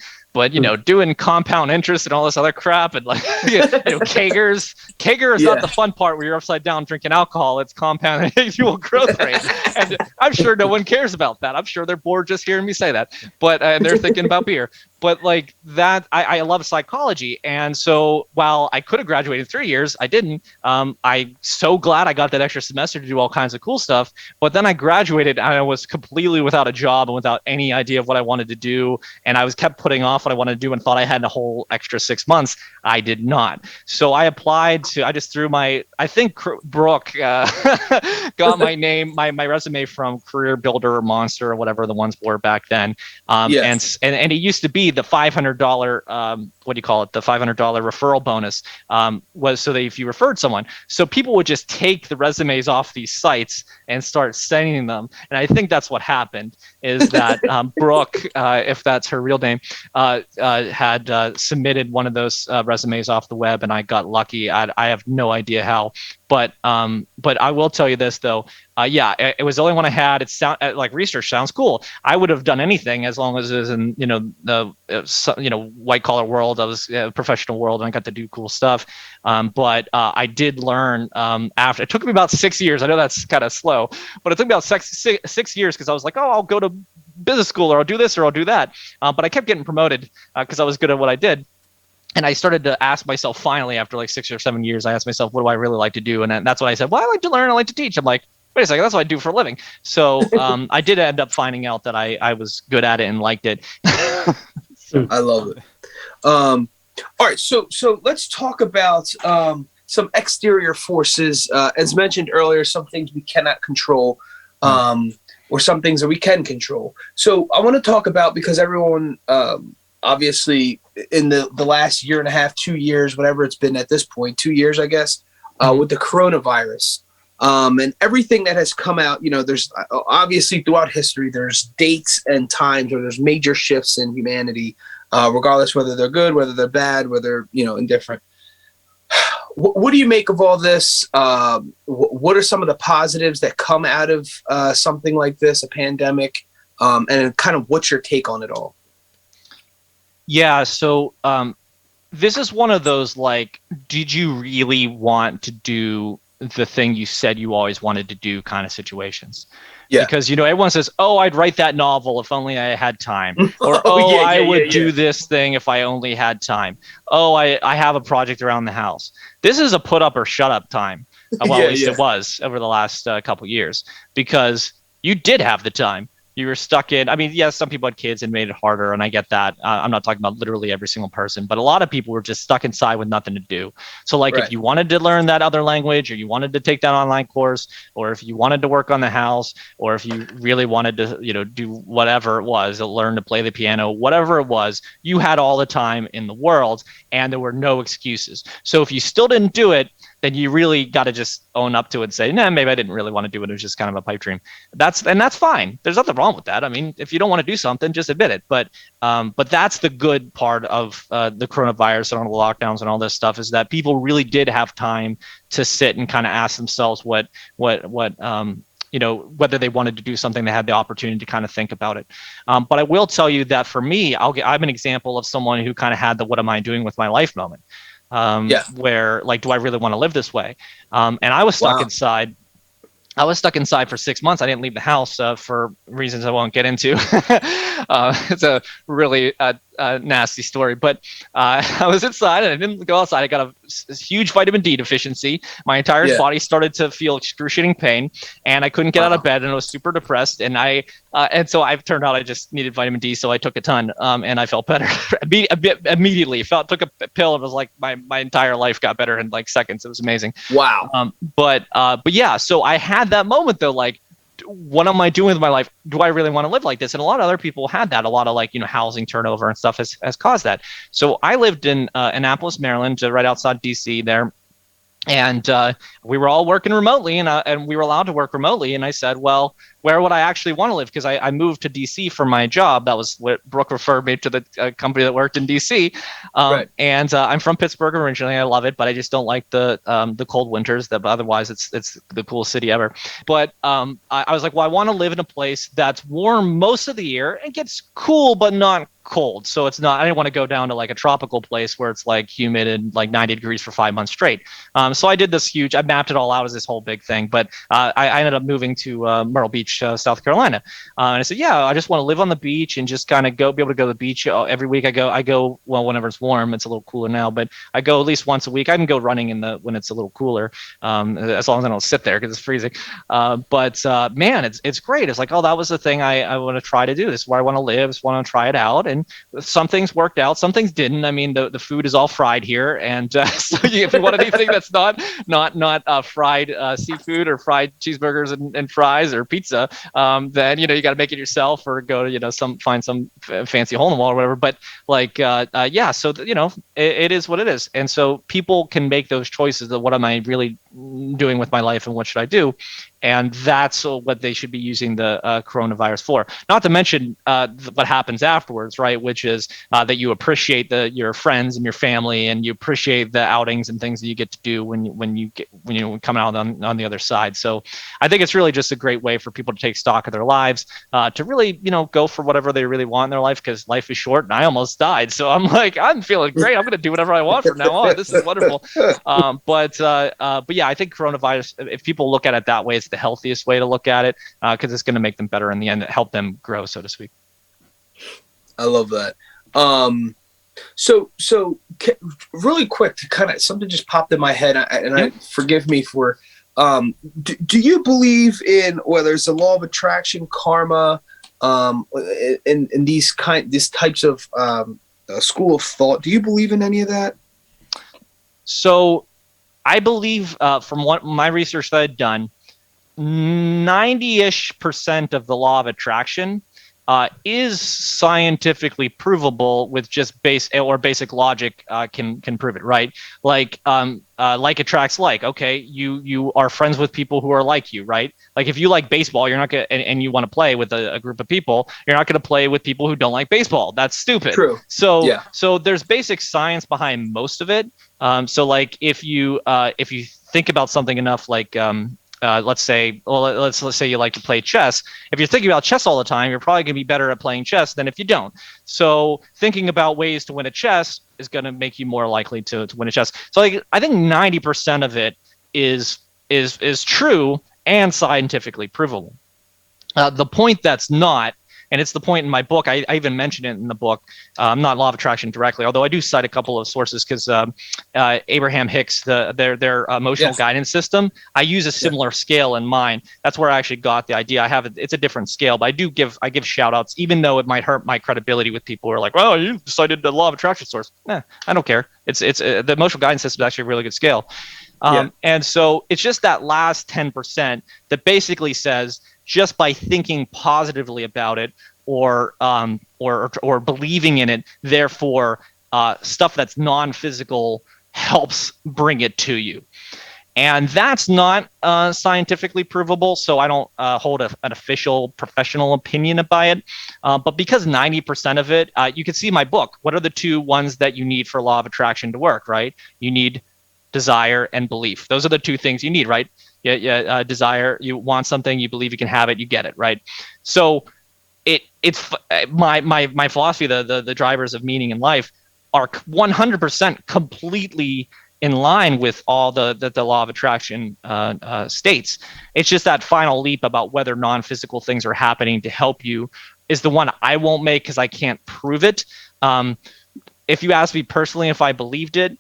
doing compound interest and all this other crap and Kagers. Kager is not the fun part where you're upside down drinking alcohol. It's compound annual growth rate. And I'm sure no one cares about that. I'm sure they're bored just hearing me say that, but they're thinking about beer. But like that, I love psychology. And so while I could have graduated 3 years, I didn't. I'm so glad I got that extra semester to do all kinds of cool stuff. But then I graduated and I was completely without a job and without any idea of what I wanted to do. And I was kept putting off what I wanted to do and thought I had a whole extra 6 months. I did not. So I applied I just threw I think Brooke got my name, my resume from Career Builder or Monster or whatever the ones were back then. And it used to be the $500 what do you call it? The $500 referral bonus was so that if you referred someone, so people would just take the resumes off these sites and start sending them. And I think that's what happened is that Brooke, if that's her real name, had submitted one of those resumes off the web, and I got lucky. I have no idea how. But I will tell you this though, it was the only one I had. It sound like research sounds cool. I would have done anything as long as it was in the white collar world. I was professional world, and I got to do cool stuff. But I did learn after. It took me about 6 years. I know that's kind of slow, but it took me about six years because I was like, oh, I'll go to business school or I'll do this or I'll do that. But I kept getting promoted because I was good at what I did. And I started to ask myself finally after like 6 or 7 years, I asked myself, what do I really like to do? And that's when I said, well, I like to learn. I like to teach. I'm like, wait a second, that's what I do for a living. So I did end up finding out that I was good at it and liked it. I love it. All right. So let's talk about some exterior forces. As mentioned earlier, some things we cannot control or some things that we can control. So I want to talk about, because everyone obviously in the last year and a half, 2 years, whatever it's been at this point, 2 years, I guess, with the coronavirus and everything that has come out, there's obviously throughout history, there's dates and times where there's major shifts in humanity, regardless whether they're good, whether they're bad, whether, indifferent. What do you make of all this? What are some of the positives that come out of something like this, a pandemic, and kind of what's your take on it all? Yeah, so this is one of those, like, did you really want to do the thing you said you always wanted to do kind of situations? Yeah. Because, everyone says, oh, I'd write that novel if only I had time. Or, I would do this thing if I only had time. Oh, I have a project around the house. This is a put up or shut up time. Well, at least it was over the last couple years, because you did have the time. You were stuck in, yes, some people had kids and made it harder, and I get that. I'm not talking about literally every single person, but a lot of people were just stuck inside with nothing to do. So if you wanted to learn that other language, or you wanted to take that online course, or if you wanted to work on the house, or if you really wanted to, do whatever it was, learn to play the piano, whatever it was, you had all the time in the world, and there were no excuses. So if you still didn't do it, then you really got to just own up to it and say, nah, maybe I didn't really want to do it. It was just kind of a pipe dream. That's fine. There's nothing wrong with that. If you don't want to do something, just admit it. But that's the good part of the coronavirus and all the lockdowns and all this stuff, is that people really did have time to sit and kind of ask themselves what whether they wanted to do something. They had the opportunity to kind of think about it. But I will tell you that for me, I'm an example of someone who kind of had the what am I doing with my life moment. Where, like, do I really want to live this way? And I was stuck inside. I was stuck inside for 6 months. I didn't leave the house for reasons I won't get into. It's a really nasty story, but I was inside and I didn't go outside. I got a huge vitamin D deficiency. My entire body started to feel excruciating pain, and I couldn't get out of bed, and I was super depressed. And so I've turned out I just needed vitamin D, so I took a ton, and I felt better immediately. Took a pill, and it was like my entire life got better in like seconds. It was amazing. Wow. But yeah, so I had that moment though, like, what am I doing with my life? Do I really want to live like this? And a lot of other people had that. A lot of housing turnover and stuff has caused that. So I lived in Annapolis, Maryland, right outside DC there. And we were all working remotely, and we were allowed to work remotely. And I said, well, where would I actually want to live? Because I moved to DC for my job. That was what Brooke referred me to, the company that worked in DC. Right. And I'm from Pittsburgh originally. I love it, but I just don't like the cold winters. But otherwise, it's the coolest city ever. But I was like, well, I want to live in a place that's warm most of the year and gets cool, but not cold. So it's not, I didn't want to go down to like a tropical place where it's like humid and like 90 degrees for 5 months straight. So I did this I mapped it all out as this whole big thing, but I ended up moving to Myrtle Beach, South Carolina. And I said, yeah, I just want to live on the beach and just kind of be able to go to the beach every week. I go, well, whenever it's warm. It's a little cooler now, but I go at least once a week. I can go running when it's a little cooler, as long as I don't sit there because it's freezing. But man, it's great. It's like, oh, that was the thing I want to try to do. This is where I want to live. Just want to try it out. And some things worked out, some things didn't. I mean, the food is all fried here, and so if you want anything that's not fried seafood or fried cheeseburgers and fries or pizza, then you got to make it yourself or go to find some fancy hole in the wall or whatever. But like yeah, so it is what it is, and so people can make those choices of what am I really doing with my life and what should I do. And that's what they should be using the coronavirus for. Not to mention what happens afterwards, right? Which is that you appreciate your friends and your family, and you appreciate the outings and things that you get to do when you come out on the other side. So I think it's really just a great way for people to take stock of their lives, to really go for whatever they really want in their life, because life is short, and I almost died. So I'm like, I'm feeling great. I'm going to do whatever I want from now on. This is wonderful. But yeah, I think coronavirus, if people look at it that way, it's the healthiest way to look at it, because it's going to make them better in the end, help them grow, so to speak. I love that. So really quick, to kind of something just popped in my head, and I forgive me for. Do you believe in whether it's the law of attraction, karma, in these types of school of thought? Do you believe in any of that? So I believe, from what my research that I've done, 90-ish% of the law of attraction is scientifically provable with just basic logic. Can prove it, right? Like attracts like. Okay, you are friends with people who are like you, right? Like if you like baseball, you're not gonna and you want to play with a group of people, you're not gonna play with people who don't like baseball. That's stupid. True. So yeah. So there's basic science behind most of it. So like if you think about something enough, like let's say you like to play chess. If you're thinking about chess all the time, you're probably going to be better at playing chess than if you don't. So thinking about ways to win a chess is going to make you more likely to win a chess. So I think 90% of it is true and scientifically provable. The point that's not, and it's the point in my book, I even mention it in the book, not law of attraction directly, although I do cite a couple of sources, because Abraham Hicks, their emotional guidance system, I use a similar scale in mine. That's where I actually got the idea. It's a different scale, but I give shout outs, even though it might hurt my credibility with people who are like, well, you cited the law of attraction source. I don't care. It's the emotional guidance system is actually a really good scale. And so it's just that last 10% that basically says, just by thinking positively about it, or believing in it, therefore stuff that's non-physical helps bring it to you. And that's not scientifically provable, so I don't hold an official professional opinion about it. But because 90% of it, you can see my book. What are the two ones that you need for law of attraction to work, right? You need desire and belief. Those are the two things you need, right? Desire, you want something, you believe you can have it, you get it, right? So it's my philosophy, the drivers of meaning in life are 100% completely in line with all the law of attraction states. It's just that final leap about whether non-physical things are happening to help you is the one I won't make, because I can't prove it. If you ask me personally if I believed it,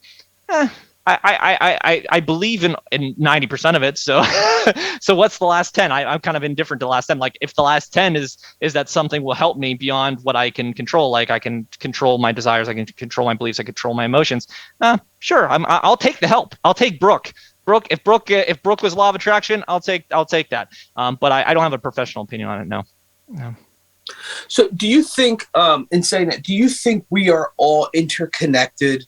I believe in 90% of it. So so what's the last 10? I'm kind of indifferent to the last 10. Like if the last 10 is that something will help me beyond what I can control, like I can control my desires, I can control my beliefs, I control my emotions. Sure, I'll take the help. I'll take Brooke. If Brooke was law of attraction, I'll take that. But I don't have a professional opinion on it. No. So do you think, in saying that, do you think we are all interconnected?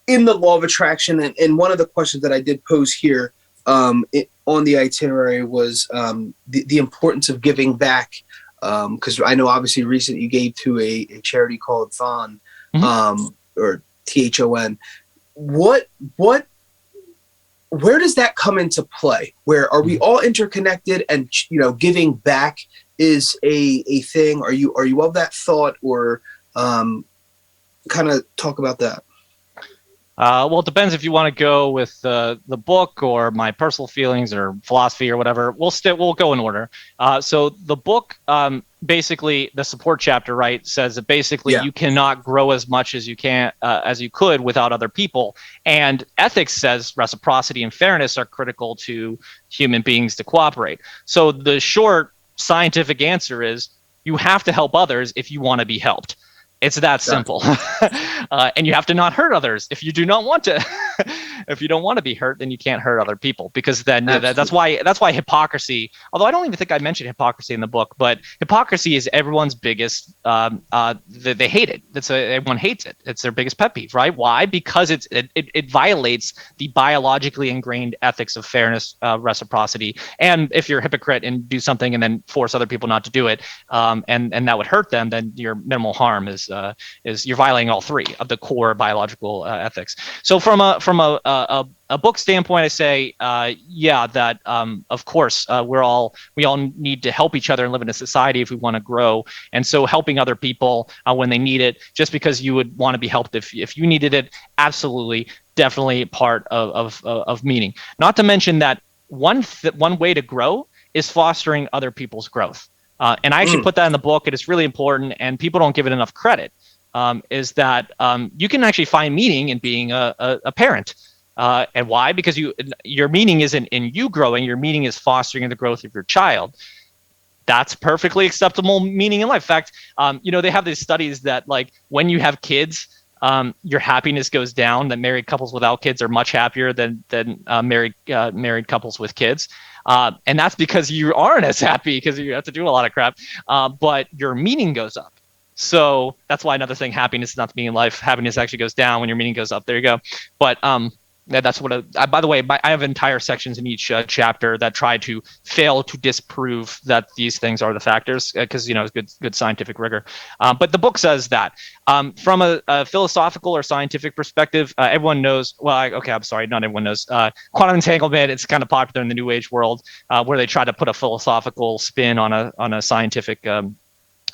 In the law of attraction, and one of the questions that I did pose here on the itinerary was the importance of giving back, because I know obviously recently you gave to a charity called Thon, or THON. Where does that come into play? Where are we all interconnected, and giving back is a thing? Are you of that thought, or kind of talk about that? Well, it depends if you want to go with the book or my personal feelings or philosophy or whatever. We'll go in order. So the book, basically, the support chapter, right, says that basically you cannot grow as much as you could without other people. And ethics says reciprocity and fairness are critical to human beings to cooperate. So the short scientific answer is you have to help others if you want to be helped. It's that simple. And you have to not hurt others if you do not want to. If you don't want to be hurt, then you can't hurt other people, because then that's why hypocrisy, although I don't even think I mentioned hypocrisy in the book, but hypocrisy is everyone's biggest, they hate it. Everyone hates it. It's their biggest pet peeve, right? Why? Because it violates the biologically ingrained ethics of fairness, reciprocity. And if you're a hypocrite and do something and then force other people not to do it, and that would hurt them, then your minimal harm is you're violating all three of the core biological ethics. So from a book standpoint, I say, that of course we all need to help each other and live in a society if we want to grow. And so helping other people when they need it, just because you would want to be helped if you needed it, absolutely, definitely part of meaning. Not to mention that one way to grow is fostering other people's growth. And I actually put that in the book, and it's really important, and people don't give it enough credit, is that you can actually find meaning in being a parent. And why? Because your meaning isn't in you growing, your meaning is fostering the growth of your child. That's perfectly acceptable meaning in life. In fact, they have these studies that, like, when you have kids, your happiness goes down, that married couples without kids are much happier than married couples with kids. And that's because you aren't as happy, because you have to do a lot of crap, but your meaning goes up. So that's why another thing, happiness is not the meaning of life. Happiness actually goes down when your meaning goes up. There you go. But that's what by the way, I have entire sections in each chapter that try to fail to disprove that these things are the factors, because it's good scientific rigor. But the book says that from a philosophical or scientific perspective, everyone knows. Well, I'm sorry, not everyone knows. Quantum entanglement. It's kind of popular in the New Age world, where they try to put a philosophical spin on a scientific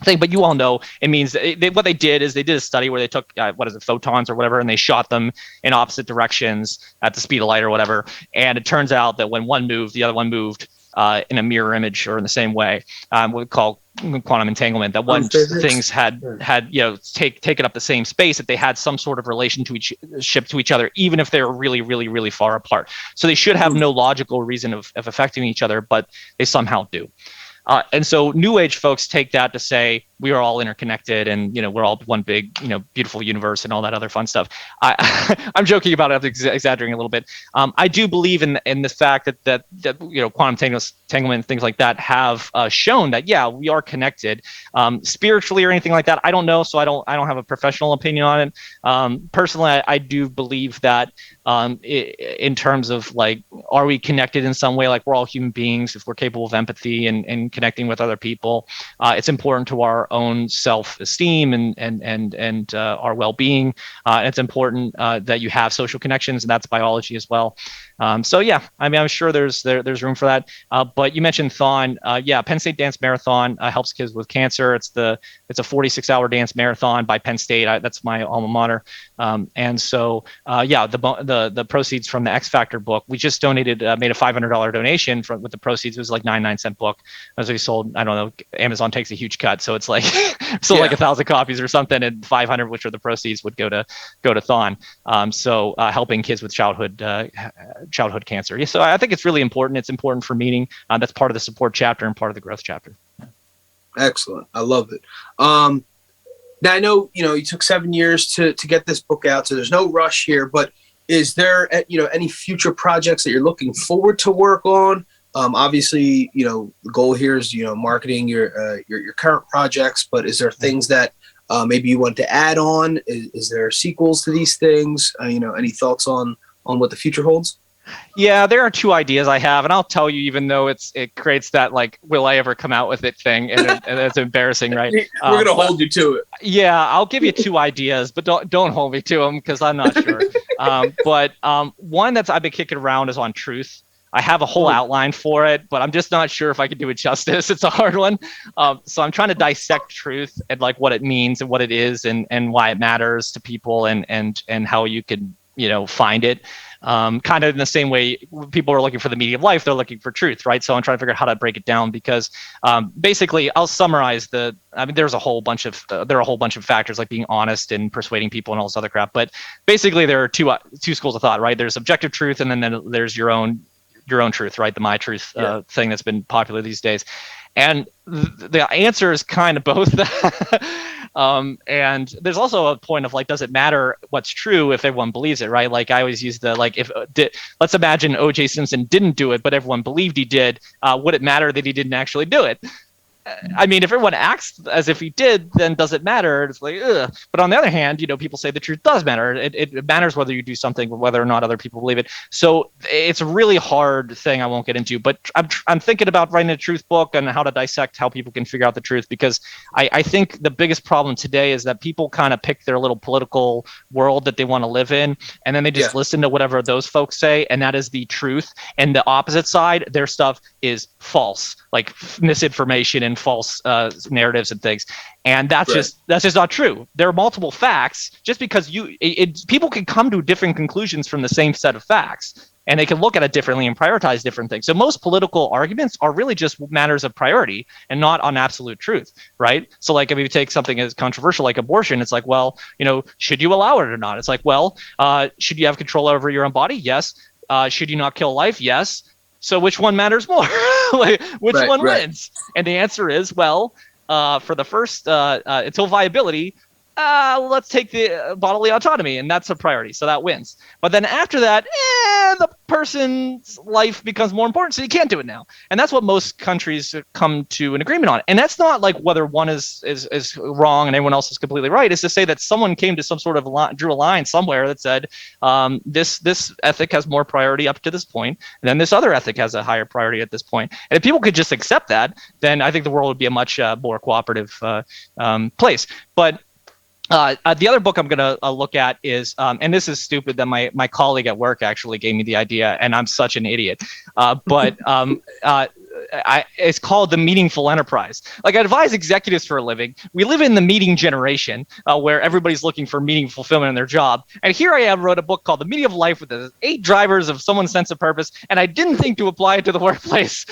thing. But you all know it means what they did is they did a study where they took photons or whatever, and they shot them in opposite directions at the speed of light or whatever, and it turns out that when one moved, the other one moved in a mirror image or in the same way. We call quantum entanglement, that one things had taken up the same space, that they had some sort of relation to each other, even if they were really, really, really far apart. So they should have no logical reason of affecting each other, but they somehow do. And so New Age folks take that to say we are all interconnected, and we're all one big beautiful universe and all that other fun stuff. I'm joking about it, I'm exaggerating a little bit. I do believe in the fact that quantum entanglement, things like that, have shown that we are connected spiritually or anything like that. I don't know, so I don't have a professional opinion on it. Personally, I do believe that in terms of, like, are we connected in some way? Like, we're all human beings. If we're capable of empathy and connecting with other people, it's important to our own self-esteem and our well-being. It's important that you have social connections, and that's biology as well. I'm sure there's room for that. But you mentioned Thon. Penn State Dance Marathon helps kids with cancer. It's a 46-hour dance marathon by Penn State. That's my alma mater. The proceeds from the X Factor book, we just made a $500 donation with the proceeds. It was like 99-cent book. As we sold, I don't know, Amazon takes a huge cut, so it's like sold like 1,000 copies or something, and 500, which are the proceeds, would go to Thon. Helping kids with childhood cancer. Yeah, so I think it's really important. It's important for meaning. That's part of the support chapter and part of the growth chapter. Excellent. I love it. Now I know, you took 7 years to get this book out, so there's no rush here, but is there, any future projects that you're looking forward to work on? Obviously, the goal here is, marketing your current projects, but is there things that maybe you want to add on? Is there sequels to these things? Any thoughts on what the future holds? Yeah, there are two ideas I have, and I'll tell you, even though it creates that like, will I ever come out with it thing, and it's embarrassing, right? We're gonna hold you to it. Yeah, I'll give you two ideas, but don't hold me to them because I'm not sure. But one that I've been kicking around is on truth. I have a whole outline for it, but I'm just not sure if I can do it justice. It's a hard one. So I'm trying to dissect truth and like what it means and what it is and why it matters to people and how you can, find it. Kind of in the same way people are looking for the meaning of life, they're looking for truth, right? So I'm trying to figure out how to break it down because basically I'll summarize there's a whole bunch of factors like being honest and persuading people and all this other crap. But basically there are two schools of thought, right? There's objective truth and then there's your own truth, right? The my truth thing that's been popular these days. And the answer is kind of both. And there's also a point of like, does it matter what's true if everyone believes it, right? Like I always use let's imagine O.J. Simpson didn't do it, but everyone believed he did. Would it matter that he didn't actually do it? I mean, if everyone acts as if he did, then does it matter? It's like, ugh. But on the other hand, people say the truth does matter. It matters whether you do something, whether or not other people believe it. So it's a really hard thing I won't get into. But I'm thinking about writing a truth book and how to dissect how people can figure out the truth, because I think the biggest problem today is that people kind of pick their little political world that they want to live in, and then they just listen to whatever those folks say, and that is the truth. And the opposite side, their stuff is false, like misinformation and false narratives and things, and that's just not true. There are multiple facts. Just because people can come to different conclusions from the same set of facts, and they can look at it differently and prioritize different things. So most political arguments are really just matters of priority and not on absolute truth, right? So like if you take something as controversial like abortion, it's like, well, should you allow it or not? It's like, well, should you have control over your own body? Yes. Should you not kill life? Yes. So which one matters more? Which one wins? And the answer is, well, for the first, until viability, let's take the bodily autonomy, and that's a priority. So that wins. But then after that, the person's life becomes more important, so you can't do it now. And that's what most countries come to an agreement on. And that's not like whether one is wrong and everyone else is completely right. It's to say that someone came to some sort of drew a line somewhere that said this ethic has more priority up to this point, and then this other ethic has a higher priority at this point. And if people could just accept that, then I think the world would be a much more cooperative place. But the other book I'm going to look at is, and this is stupid that my colleague at work actually gave me the idea, and I'm such an idiot. But it's called The Meaningful Enterprise. Like, I advise executives for a living. We live in the meeting generation where everybody's looking for meaning fulfillment in their job. And here I am, wrote a book called The Meaning of Life with the 8 drivers of someone's sense of purpose. And I didn't think to apply it to the workplace.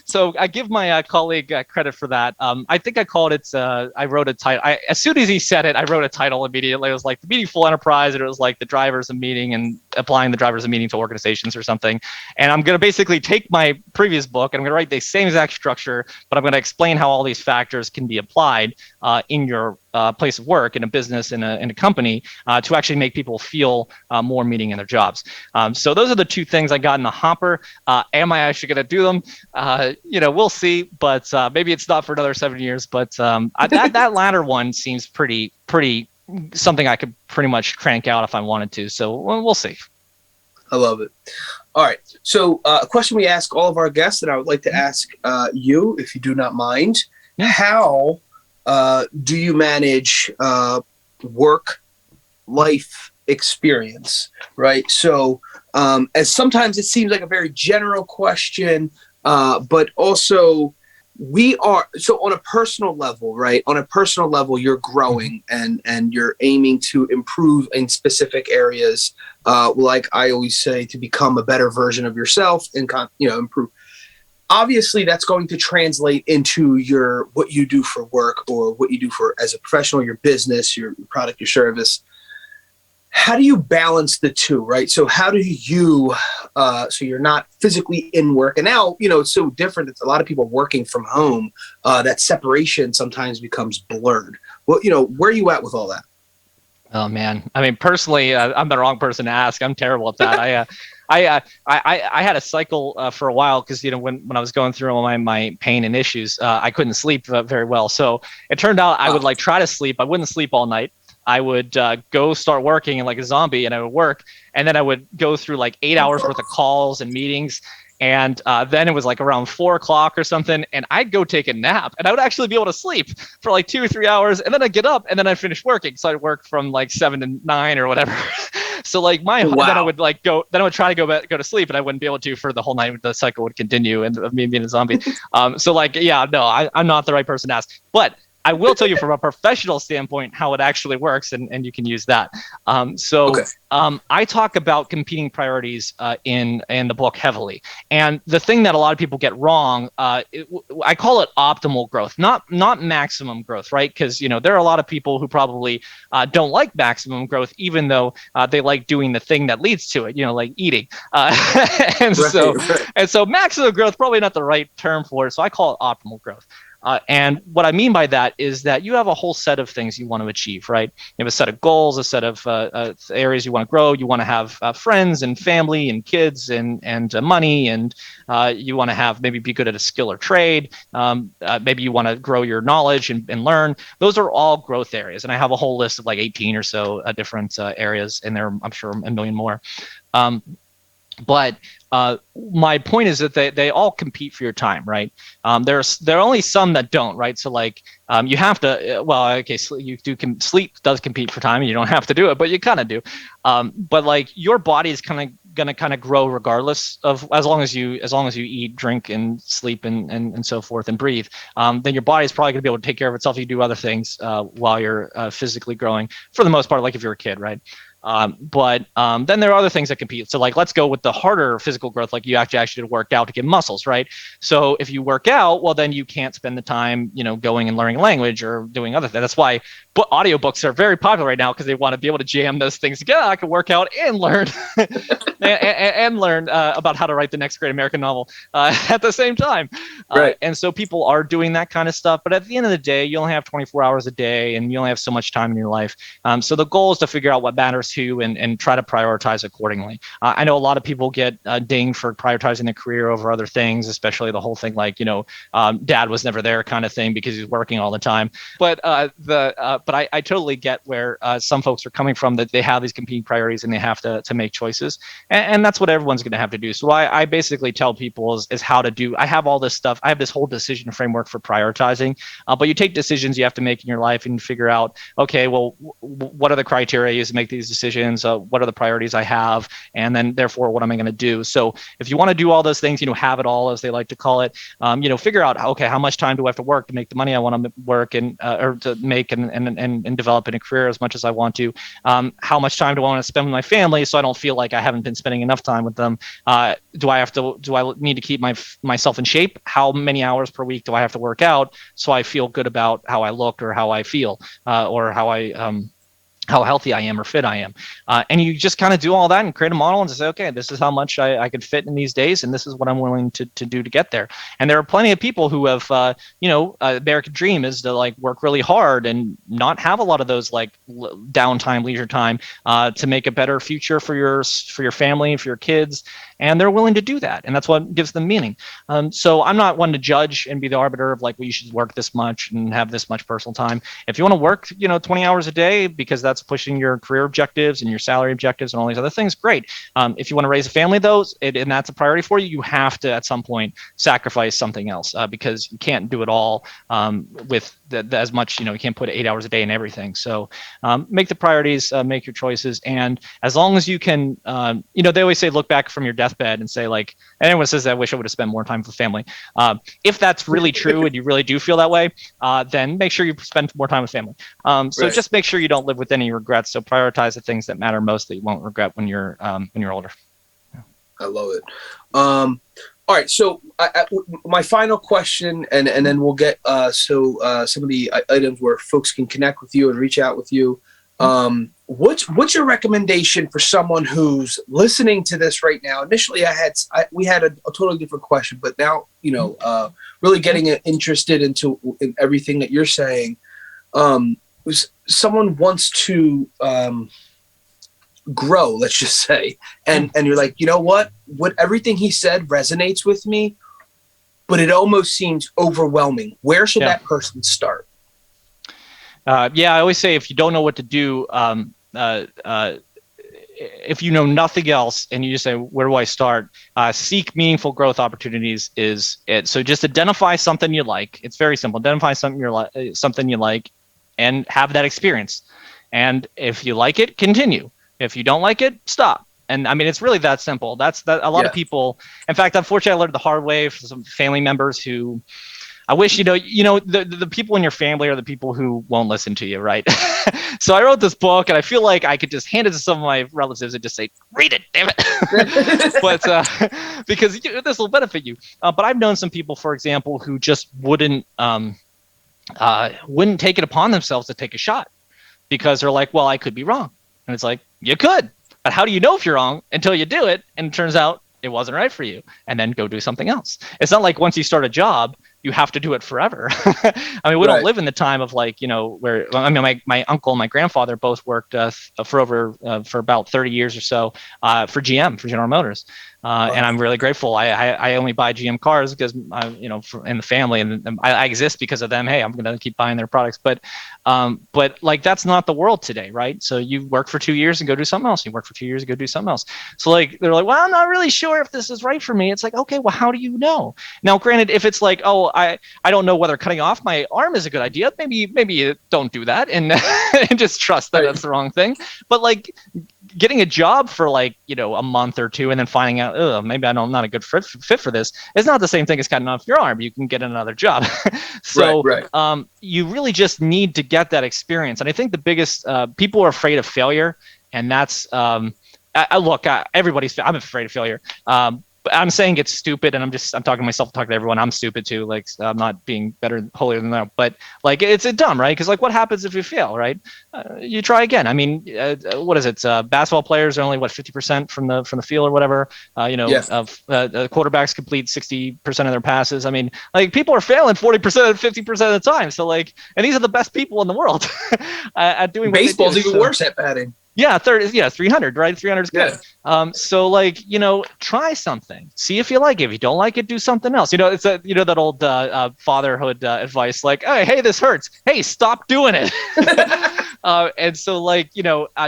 So I give my colleague credit for that. I think I called it, I wrote a title. As soon as he said it, I wrote a title immediately. It was like The Meaningful Enterprise, and it was like the drivers of meaning and applying the drivers of meaning to organizations or something. And I'm going to basically take my previous book and I'm going to write the same exact structure, but I'm going to explain how all these factors can be applied in your place of work, in a business, in a company, to actually make people feel more meaning in their jobs. So those are the 2 things I got in the hopper. Am I actually going to do them? We'll see, but maybe it's not for another 7 years. But that latter one seems pretty something I could pretty much crank out if I wanted to. So we'll see. I love it. All right. So a question we ask all of our guests, and I would like to ask you, if you do not mind, how do you manage work-life experience, right? So as sometimes it seems like a very general question, but also so on a personal level, right? On a personal level, you're growing and you're aiming to improve in specific areas. Like I always say, to become a better version of yourself and improve. Obviously, that's going to translate into what you do for work or what you do as a professional, your business, your product, your service. How do you balance the two, right? So how do you, so you're not physically in work, and now, it's so different. It's a lot of people working from home. That separation sometimes becomes blurred. Well, where are you at with all that? Oh man, I mean, personally, I'm the wrong person to ask. I'm terrible at that. I had a cycle for a while because when I was going through all my pain and issues, I couldn't sleep very well. So it turned out I would like try to sleep. I wouldn't sleep all night. I would go start working and like a zombie, and I would work, and then I would go through like 8 hours worth of calls and meetings. And then it was like around 4 o'clock or something, and I'd go take a nap, and I would actually be able to sleep for like 2 or 3 hours, and then I'd get up, and then I'd finish working. So I'd work from like 7 to 9 or whatever. So like then I would like then I would try to go to sleep, and I wouldn't be able to for the whole night. The cycle would continue, and of me being a zombie. So like, yeah, no, I'm not the right person to ask, but I will tell you from a professional standpoint how it actually works, and you can use that. I talk about competing priorities in the book heavily, and the thing that a lot of people get wrong, I call it optimal growth, not maximum growth, right? Because there are a lot of people who probably don't like maximum growth, even though they like doing the thing that leads to it, like eating. And so maximum growth probably not the right term for it. So I call it optimal growth. And what I mean by that is that you have a whole set of things you want to achieve, right? You have a set of goals, a set of areas you want to grow. You want to have friends and family and kids and money, and you want to have maybe be good at a skill or trade. Maybe you want to grow your knowledge and learn. Those are all growth areas, and I have a whole list of like 18 or so different areas, and there are, I'm sure, a million more. But my point is that they all compete for your time, right? There are only some that don't, right? So like you have to, sleep does compete for time, and you don't have to do it, but you kind of do. But like your body is gonna grow regardless of as long as you eat, drink, and sleep and so forth and breathe. Then your body is probably gonna be able to take care of itself. You do other things while you're physically growing, for the most part, like if you're a kid, right? But then there are other things that compete. So like, let's go with the harder physical growth, like you actually work out to get muscles, right? So if you work out, well, then you can't spend the time, going and learning language or doing other things. That's why audiobooks are very popular right now, because they want to be able to jam those things together. I can work out and learn and learn about how to write the next great American novel at the same time. Right. And so people are doing that kind of stuff. But at the end of the day, you only have 24 hours a day, and you only have so much time in your life. So the goal is to figure out what matters to you and try to prioritize accordingly. I know a lot of people get dinged for prioritizing their career over other things, especially the whole thing like, dad was never there kind of thing because he's working all the time. But I totally get where some folks are coming from, that they have these competing priorities and they have to make choices. And that's what everyone's going to have to do. So I basically tell people is how to do. I have all this stuff. I have this whole decision framework for prioritizing. But you take decisions you have to make in your life and figure out, okay, well, what are the criteria used to make these decisions? What are the priorities I have? And then therefore, what am I going to do? So if you want to do all those things, have it all, as they like to call it, figure out, okay, how much time do I have to work to make the money I want to work and or to make and develop in a career as much as I want to? How much time do I want to spend with my family so I don't feel like I haven't been spending enough time with them? Do I need to keep myself in shape? How many hours per week do I have to work out so I feel good about how I look or how I feel or how healthy I am or fit I am. And you just kind of do all that and create a model and say, okay, this is how much I could fit in these days, and this is what I'm willing to do to get there. And there are plenty of people who have, American dream is to like work really hard and not have a lot of those like downtime, leisure time to make a better future for your family, for your kids. And they're willing to do that. And that's what gives them meaning. So I'm not one to judge and be the arbiter of like, well, you should work this much and have this much personal time. If you want to work, 20 hours a day because that's pushing your career objectives and your salary objectives and all these other things, great. If you want to raise a family, and that's a priority for you, you have to at some point sacrifice something else because you can't do it all with as much, you can't put 8 hours a day in everything. So make the priorities, make your choices. And as long as you can, they always say, look back from your deathbed and say like, anyone says that, I wish I would have spent more time with family. If that's really true and you really do feel that way, then make sure you spend more time with family. Just make sure you don't live with any regrets. So prioritize the things that matter most that you won't regret when you're older. Yeah. I love it. All right. So my final question, and then we'll get some of the items where folks can connect with you and reach out with you. What's your recommendation for someone who's listening to this right now? Initially, we had a totally different question, but now really getting interested in everything that you're saying. someone wants to grow, let's just say, and you're like, you know what everything he said resonates with me, but it almost seems overwhelming. Where should that person start? I always say, if you don't know what to do, if you know nothing else and you just say, where do I start? Seek meaningful growth opportunities is it. So just identify something you like. It's very simple. Identify something you like and have that experience. And if you like it, continue. If you don't like it, stop. And I mean, it's really that simple. That's a lot of people. In fact, unfortunately, I learned the hard way from some family members who I wish, the people in your family are the people who won't listen to you, right? So I wrote this book, and I feel like I could just hand it to some of my relatives and just say, read it, damn it. But because this will benefit you. But I've known some people, for example, who just wouldn't take it upon themselves to take a shot because they're like, well, I could be wrong. And it's like, you could. But how do you know if you're wrong until you do it? And it turns out it wasn't right for you, and then go do something else. It's not like once you start a job, you have to do it forever. I mean, we don't live in the time of where, I mean, my uncle and my grandfather both worked for about 30 years or so for GM, for General Motors. And I'm really grateful. I only buy GM cars because, in the family, and I exist because of them. Hey, I'm going to keep buying their products. But that's not the world today, right? So you work for 2 years and go do something else. You work for 2 years and go do something else. So they're like, well, I'm not really sure if this is right for me. It's like, okay, well, how do you know? Now, granted, if it's like, oh, I don't know whether cutting off my arm is a good idea, maybe you don't do that and, and just trust that that's the wrong thing. But getting a job for a month or two and then finding out, oh, maybe I'm not a good fit for this, is not the same thing as cutting off your arm. You can get another job. So you really just need to get that experience. And I think the biggest, people are afraid of failure. And that's, everybody's, I'm afraid of failure. But I'm saying it's stupid, and I'm talking to myself, talking to everyone. I'm stupid too. I'm not being better, holier than that. But it's dumb, right? Because what happens if you fail, right? You try again. I mean, what is it? Basketball players are only 50% from the field or whatever. Quarterbacks complete 60% of their passes. I mean, people are failing 40% and 50% of the time. So and these are the best people in the world at doing. Baseball's even worse at batting. Yeah, 300, right? 300 is good. So try something. See if you like it. If you don't like it, do something else. It's that old fatherhood advice, hey, this hurts. Hey, stop doing it. And so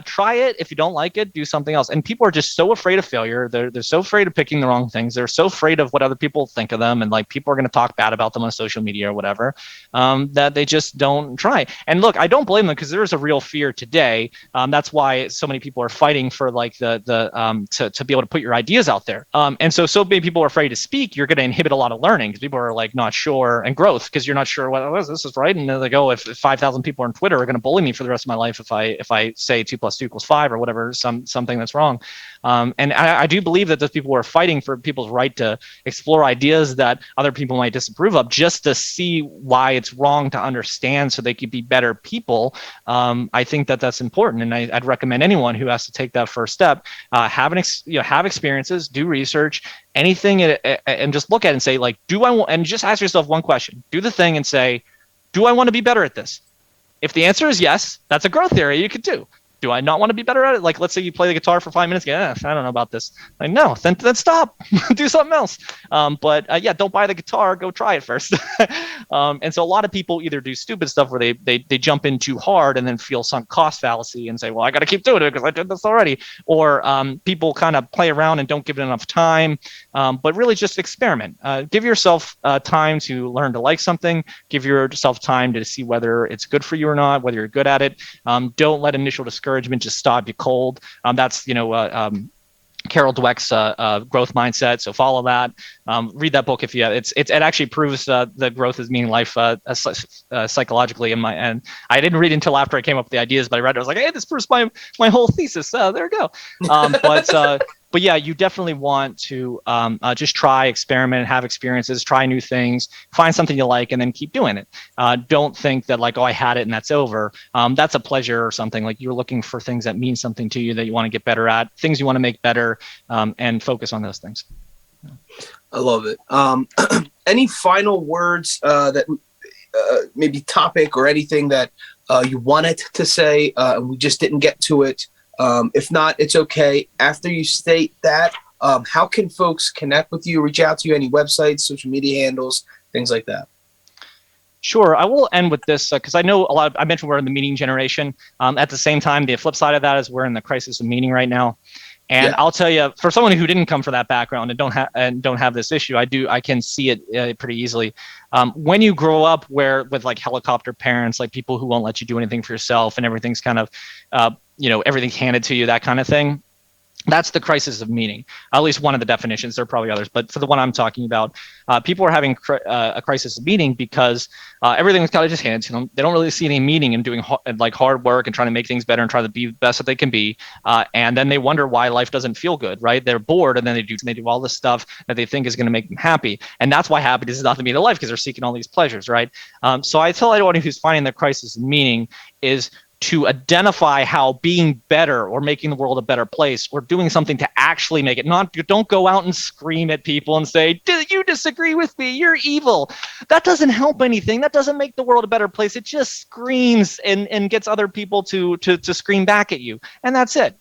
try it. If you don't like it, do something else. And people are just so afraid of failure. They're so afraid of picking the wrong things. They're so afraid of what other people think of them, and people are going to talk bad about them on social media or whatever, that they just don't try. And look, I don't blame them, because there is a real fear today. That's why so many people are fighting for to be able to put your ideas out there. And so many people are afraid to speak. You're going to inhibit a lot of learning, because people are not sure, and growth, because you're not sure what this is right. And they're like, oh, if 5,000 people on Twitter are going to bully me for the rest of my life if I say 2 + 2 = 5 or whatever, something that's wrong. And I do believe that those people are fighting for people's right to explore ideas that other people might disapprove of, just to see why it's wrong, to understand, so they could be better people. I think that's important, and I'd recommend anyone who has to take that first step, have experiences, do research, anything, and just look at it and say, do I want? And just ask yourself one question: do the thing and say, do I want to be better at this? If the answer is yes, that's a growth area you could do. Do I not want to be better at it? Let's say you play the guitar for 5 minutes. I don't know about this. No, then stop. Do something else. But don't buy the guitar. Go try it first. And so a lot of people either do stupid stuff where they jump in too hard and then feel sunk cost fallacy and say, well, I got to keep doing it because I did this already. Or people kind of play around and don't give it enough time. But really just experiment. Give yourself time to learn to like something. Give yourself time to see whether it's good for you or not, whether you're good at it. Don't let initial discouragement just stop you cold. That's Carol Dweck's growth mindset. So follow that. Read that book if you. It actually proves that growth is meaning life psychologically. And I didn't read it until after I came up with the ideas, but I read it. I was like, hey, this proves my whole thesis. There we go. But yeah, you definitely want to just try, experiment, have experiences, try new things, find something you like, and then keep doing it. Don't think that I had it and that's over. That's a pleasure or something. You're looking for things that mean something to you, that you want to get better at, things you want to make better, and focus on those things. I love it. Any final words that maybe topic or anything that you wanted to say, and we just didn't get to it. If not, it's okay. After you state that, how can folks connect with you, reach out to you, any websites, social media handles, things like that? Sure. I will end with this because I know I mentioned we're in the meaning generation. At the same time, the flip side of that is we're in the crisis of meaning right now. And I'll tell you, for someone who didn't come from that background and don't have this issue, I can see it pretty easily. When you grow up with like helicopter parents, like people who won't let you do anything for yourself and everything's kind of, everything's handed to you, that kind of thing. That's the crisis of meaning, at least one of the definitions. There are probably others, but for the one I'm talking about, people are having a crisis of meaning because everything is kind of just handed to them. They don't really see any meaning in doing hard work and trying to make things better and trying to be the best that they can be. And then they wonder why life doesn't feel good, right? They're bored, and then they do all this stuff that they think is going to make them happy. And that's why happiness is not the meaning of life, because they're seeking all these pleasures, right? So I tell anyone who's finding their crisis of meaning is to identify how being better or making the world a better place or doing something to actually make it, don't go out and scream at people and say, you disagree with me, you're evil. That doesn't help anything. That doesn't make the world a better place. It just screams and gets other people to scream back at you. And that's it.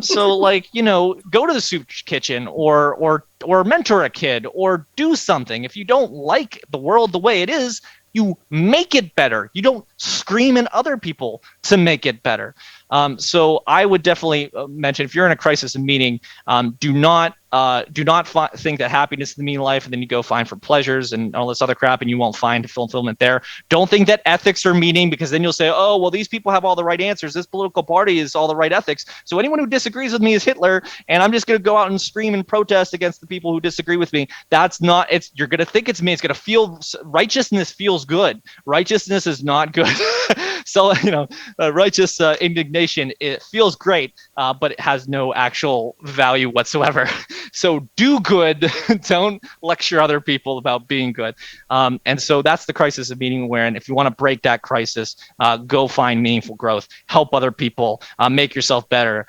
So go to the soup kitchen or mentor a kid or do something. If you don't like the world the way it is, you make it better. You don't scream at other people to make it better. So I would definitely mention, if you're in a crisis of meaning, do not think that happiness is the meaning of life, and then you go find for pleasures and all this other crap, and you won't find fulfillment there. Don't think that ethics are meaning, because then you'll say, oh, well, these people have all the right answers. This political party is all the right ethics. So anyone who disagrees with me is Hitler, and I'm just going to go out and scream and protest against the people who disagree with me. That's not, you're going to think it's me. It's going to feel, righteousness feels good. Righteousness is not good. So, righteous indignation, it feels great, but it has no actual value whatsoever. So do good. Don't lecture other people about being good. And so that's the crisis of meaning, wherein if you want to break that crisis, go find meaningful growth, help other people, make yourself better,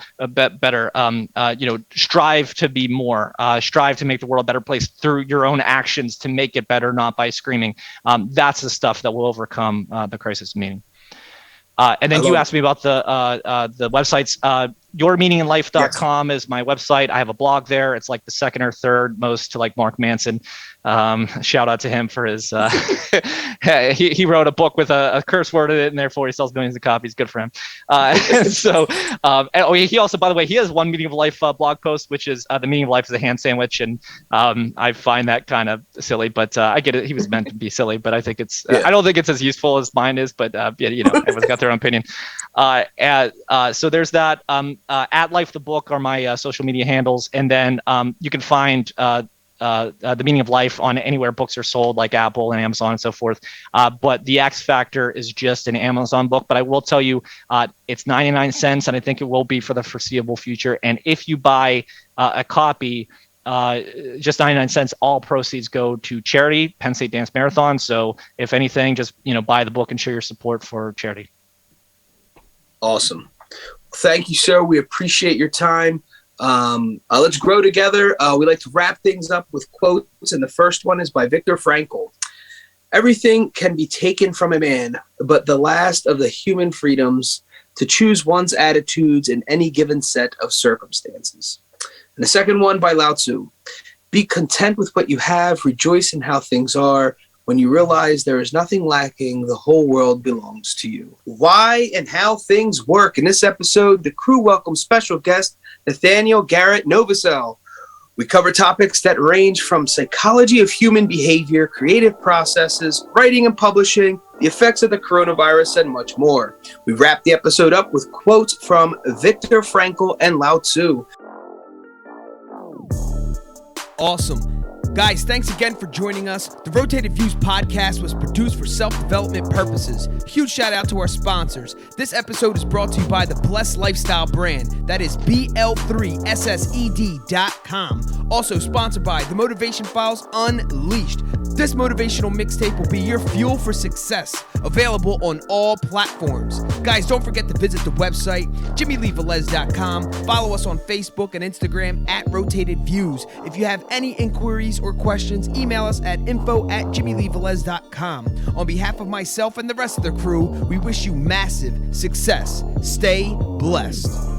strive to be more, strive to make the world a better place through your own actions to make it better, not by screaming. That's the stuff that will overcome the crisis of meaning. And then you asked me about the websites. yourmeaninginlife.com is my website. I have a blog there. It's like the second or third most to like Mark Manson. Shout out to him for his, he wrote a book with a curse word in it, and therefore he sells millions of copies. Good for him. He also, by the way, he has one Meaning of Life blog post, which is the meaning of life is a hand sandwich. And I find that kind of silly, but I get it. He was meant to be silly, but I think it's, I don't think it's as useful as mine is, but everyone's got their own opinion. So there's that. At Life the Book are my social media handles, and then you can find The Meaning of Life on anywhere books are sold, like Apple and Amazon and so forth. But The X Factor is just an Amazon book. But I will tell you, it's 99 cents, and I think it will be for the foreseeable future. And if you buy a copy, just 99 cents, all proceeds go to charity, Penn State Dance Marathon. So if anything, just buy the book and show your support for charity. Awesome. Thank you, sir. We appreciate your time. Let's grow together. We like to wrap things up with quotes, and the first one is by Viktor Frankl. Everything can be taken from a man, but the last of the human freedoms to choose one's attitudes in any given set of circumstances. And the second one by Lao Tzu. Be content with what you have, rejoice in how things are. When you realize there is nothing lacking, the whole world belongs to you. Why and how things work. In this episode, the crew welcomes special guest Nathanael Garrett Novosel. We cover topics that range from psychology of human behavior, creative processes, writing and publishing, the effects of the coronavirus, and much more. We wrap the episode up with quotes from Viktor Frankl and Lao Tzu. Awesome. Guys, thanks again for joining us. The Rotated Views podcast was produced for self-development purposes. Huge shout out to our sponsors. This episode is brought to you by the Blessed Lifestyle brand. That is BL3SSED.com. Also sponsored by The Motivation Files Unleashed. This motivational mixtape will be your fuel for success, available on all platforms. Guys, don't forget to visit the website, JimmyleeVelez.com. Follow us on Facebook and Instagram at Rotated Views. If you have any inquiries or questions, email us at info@JimmyleeVelez.com. On behalf of myself and the rest of the crew, we wish you massive success. Stay blessed.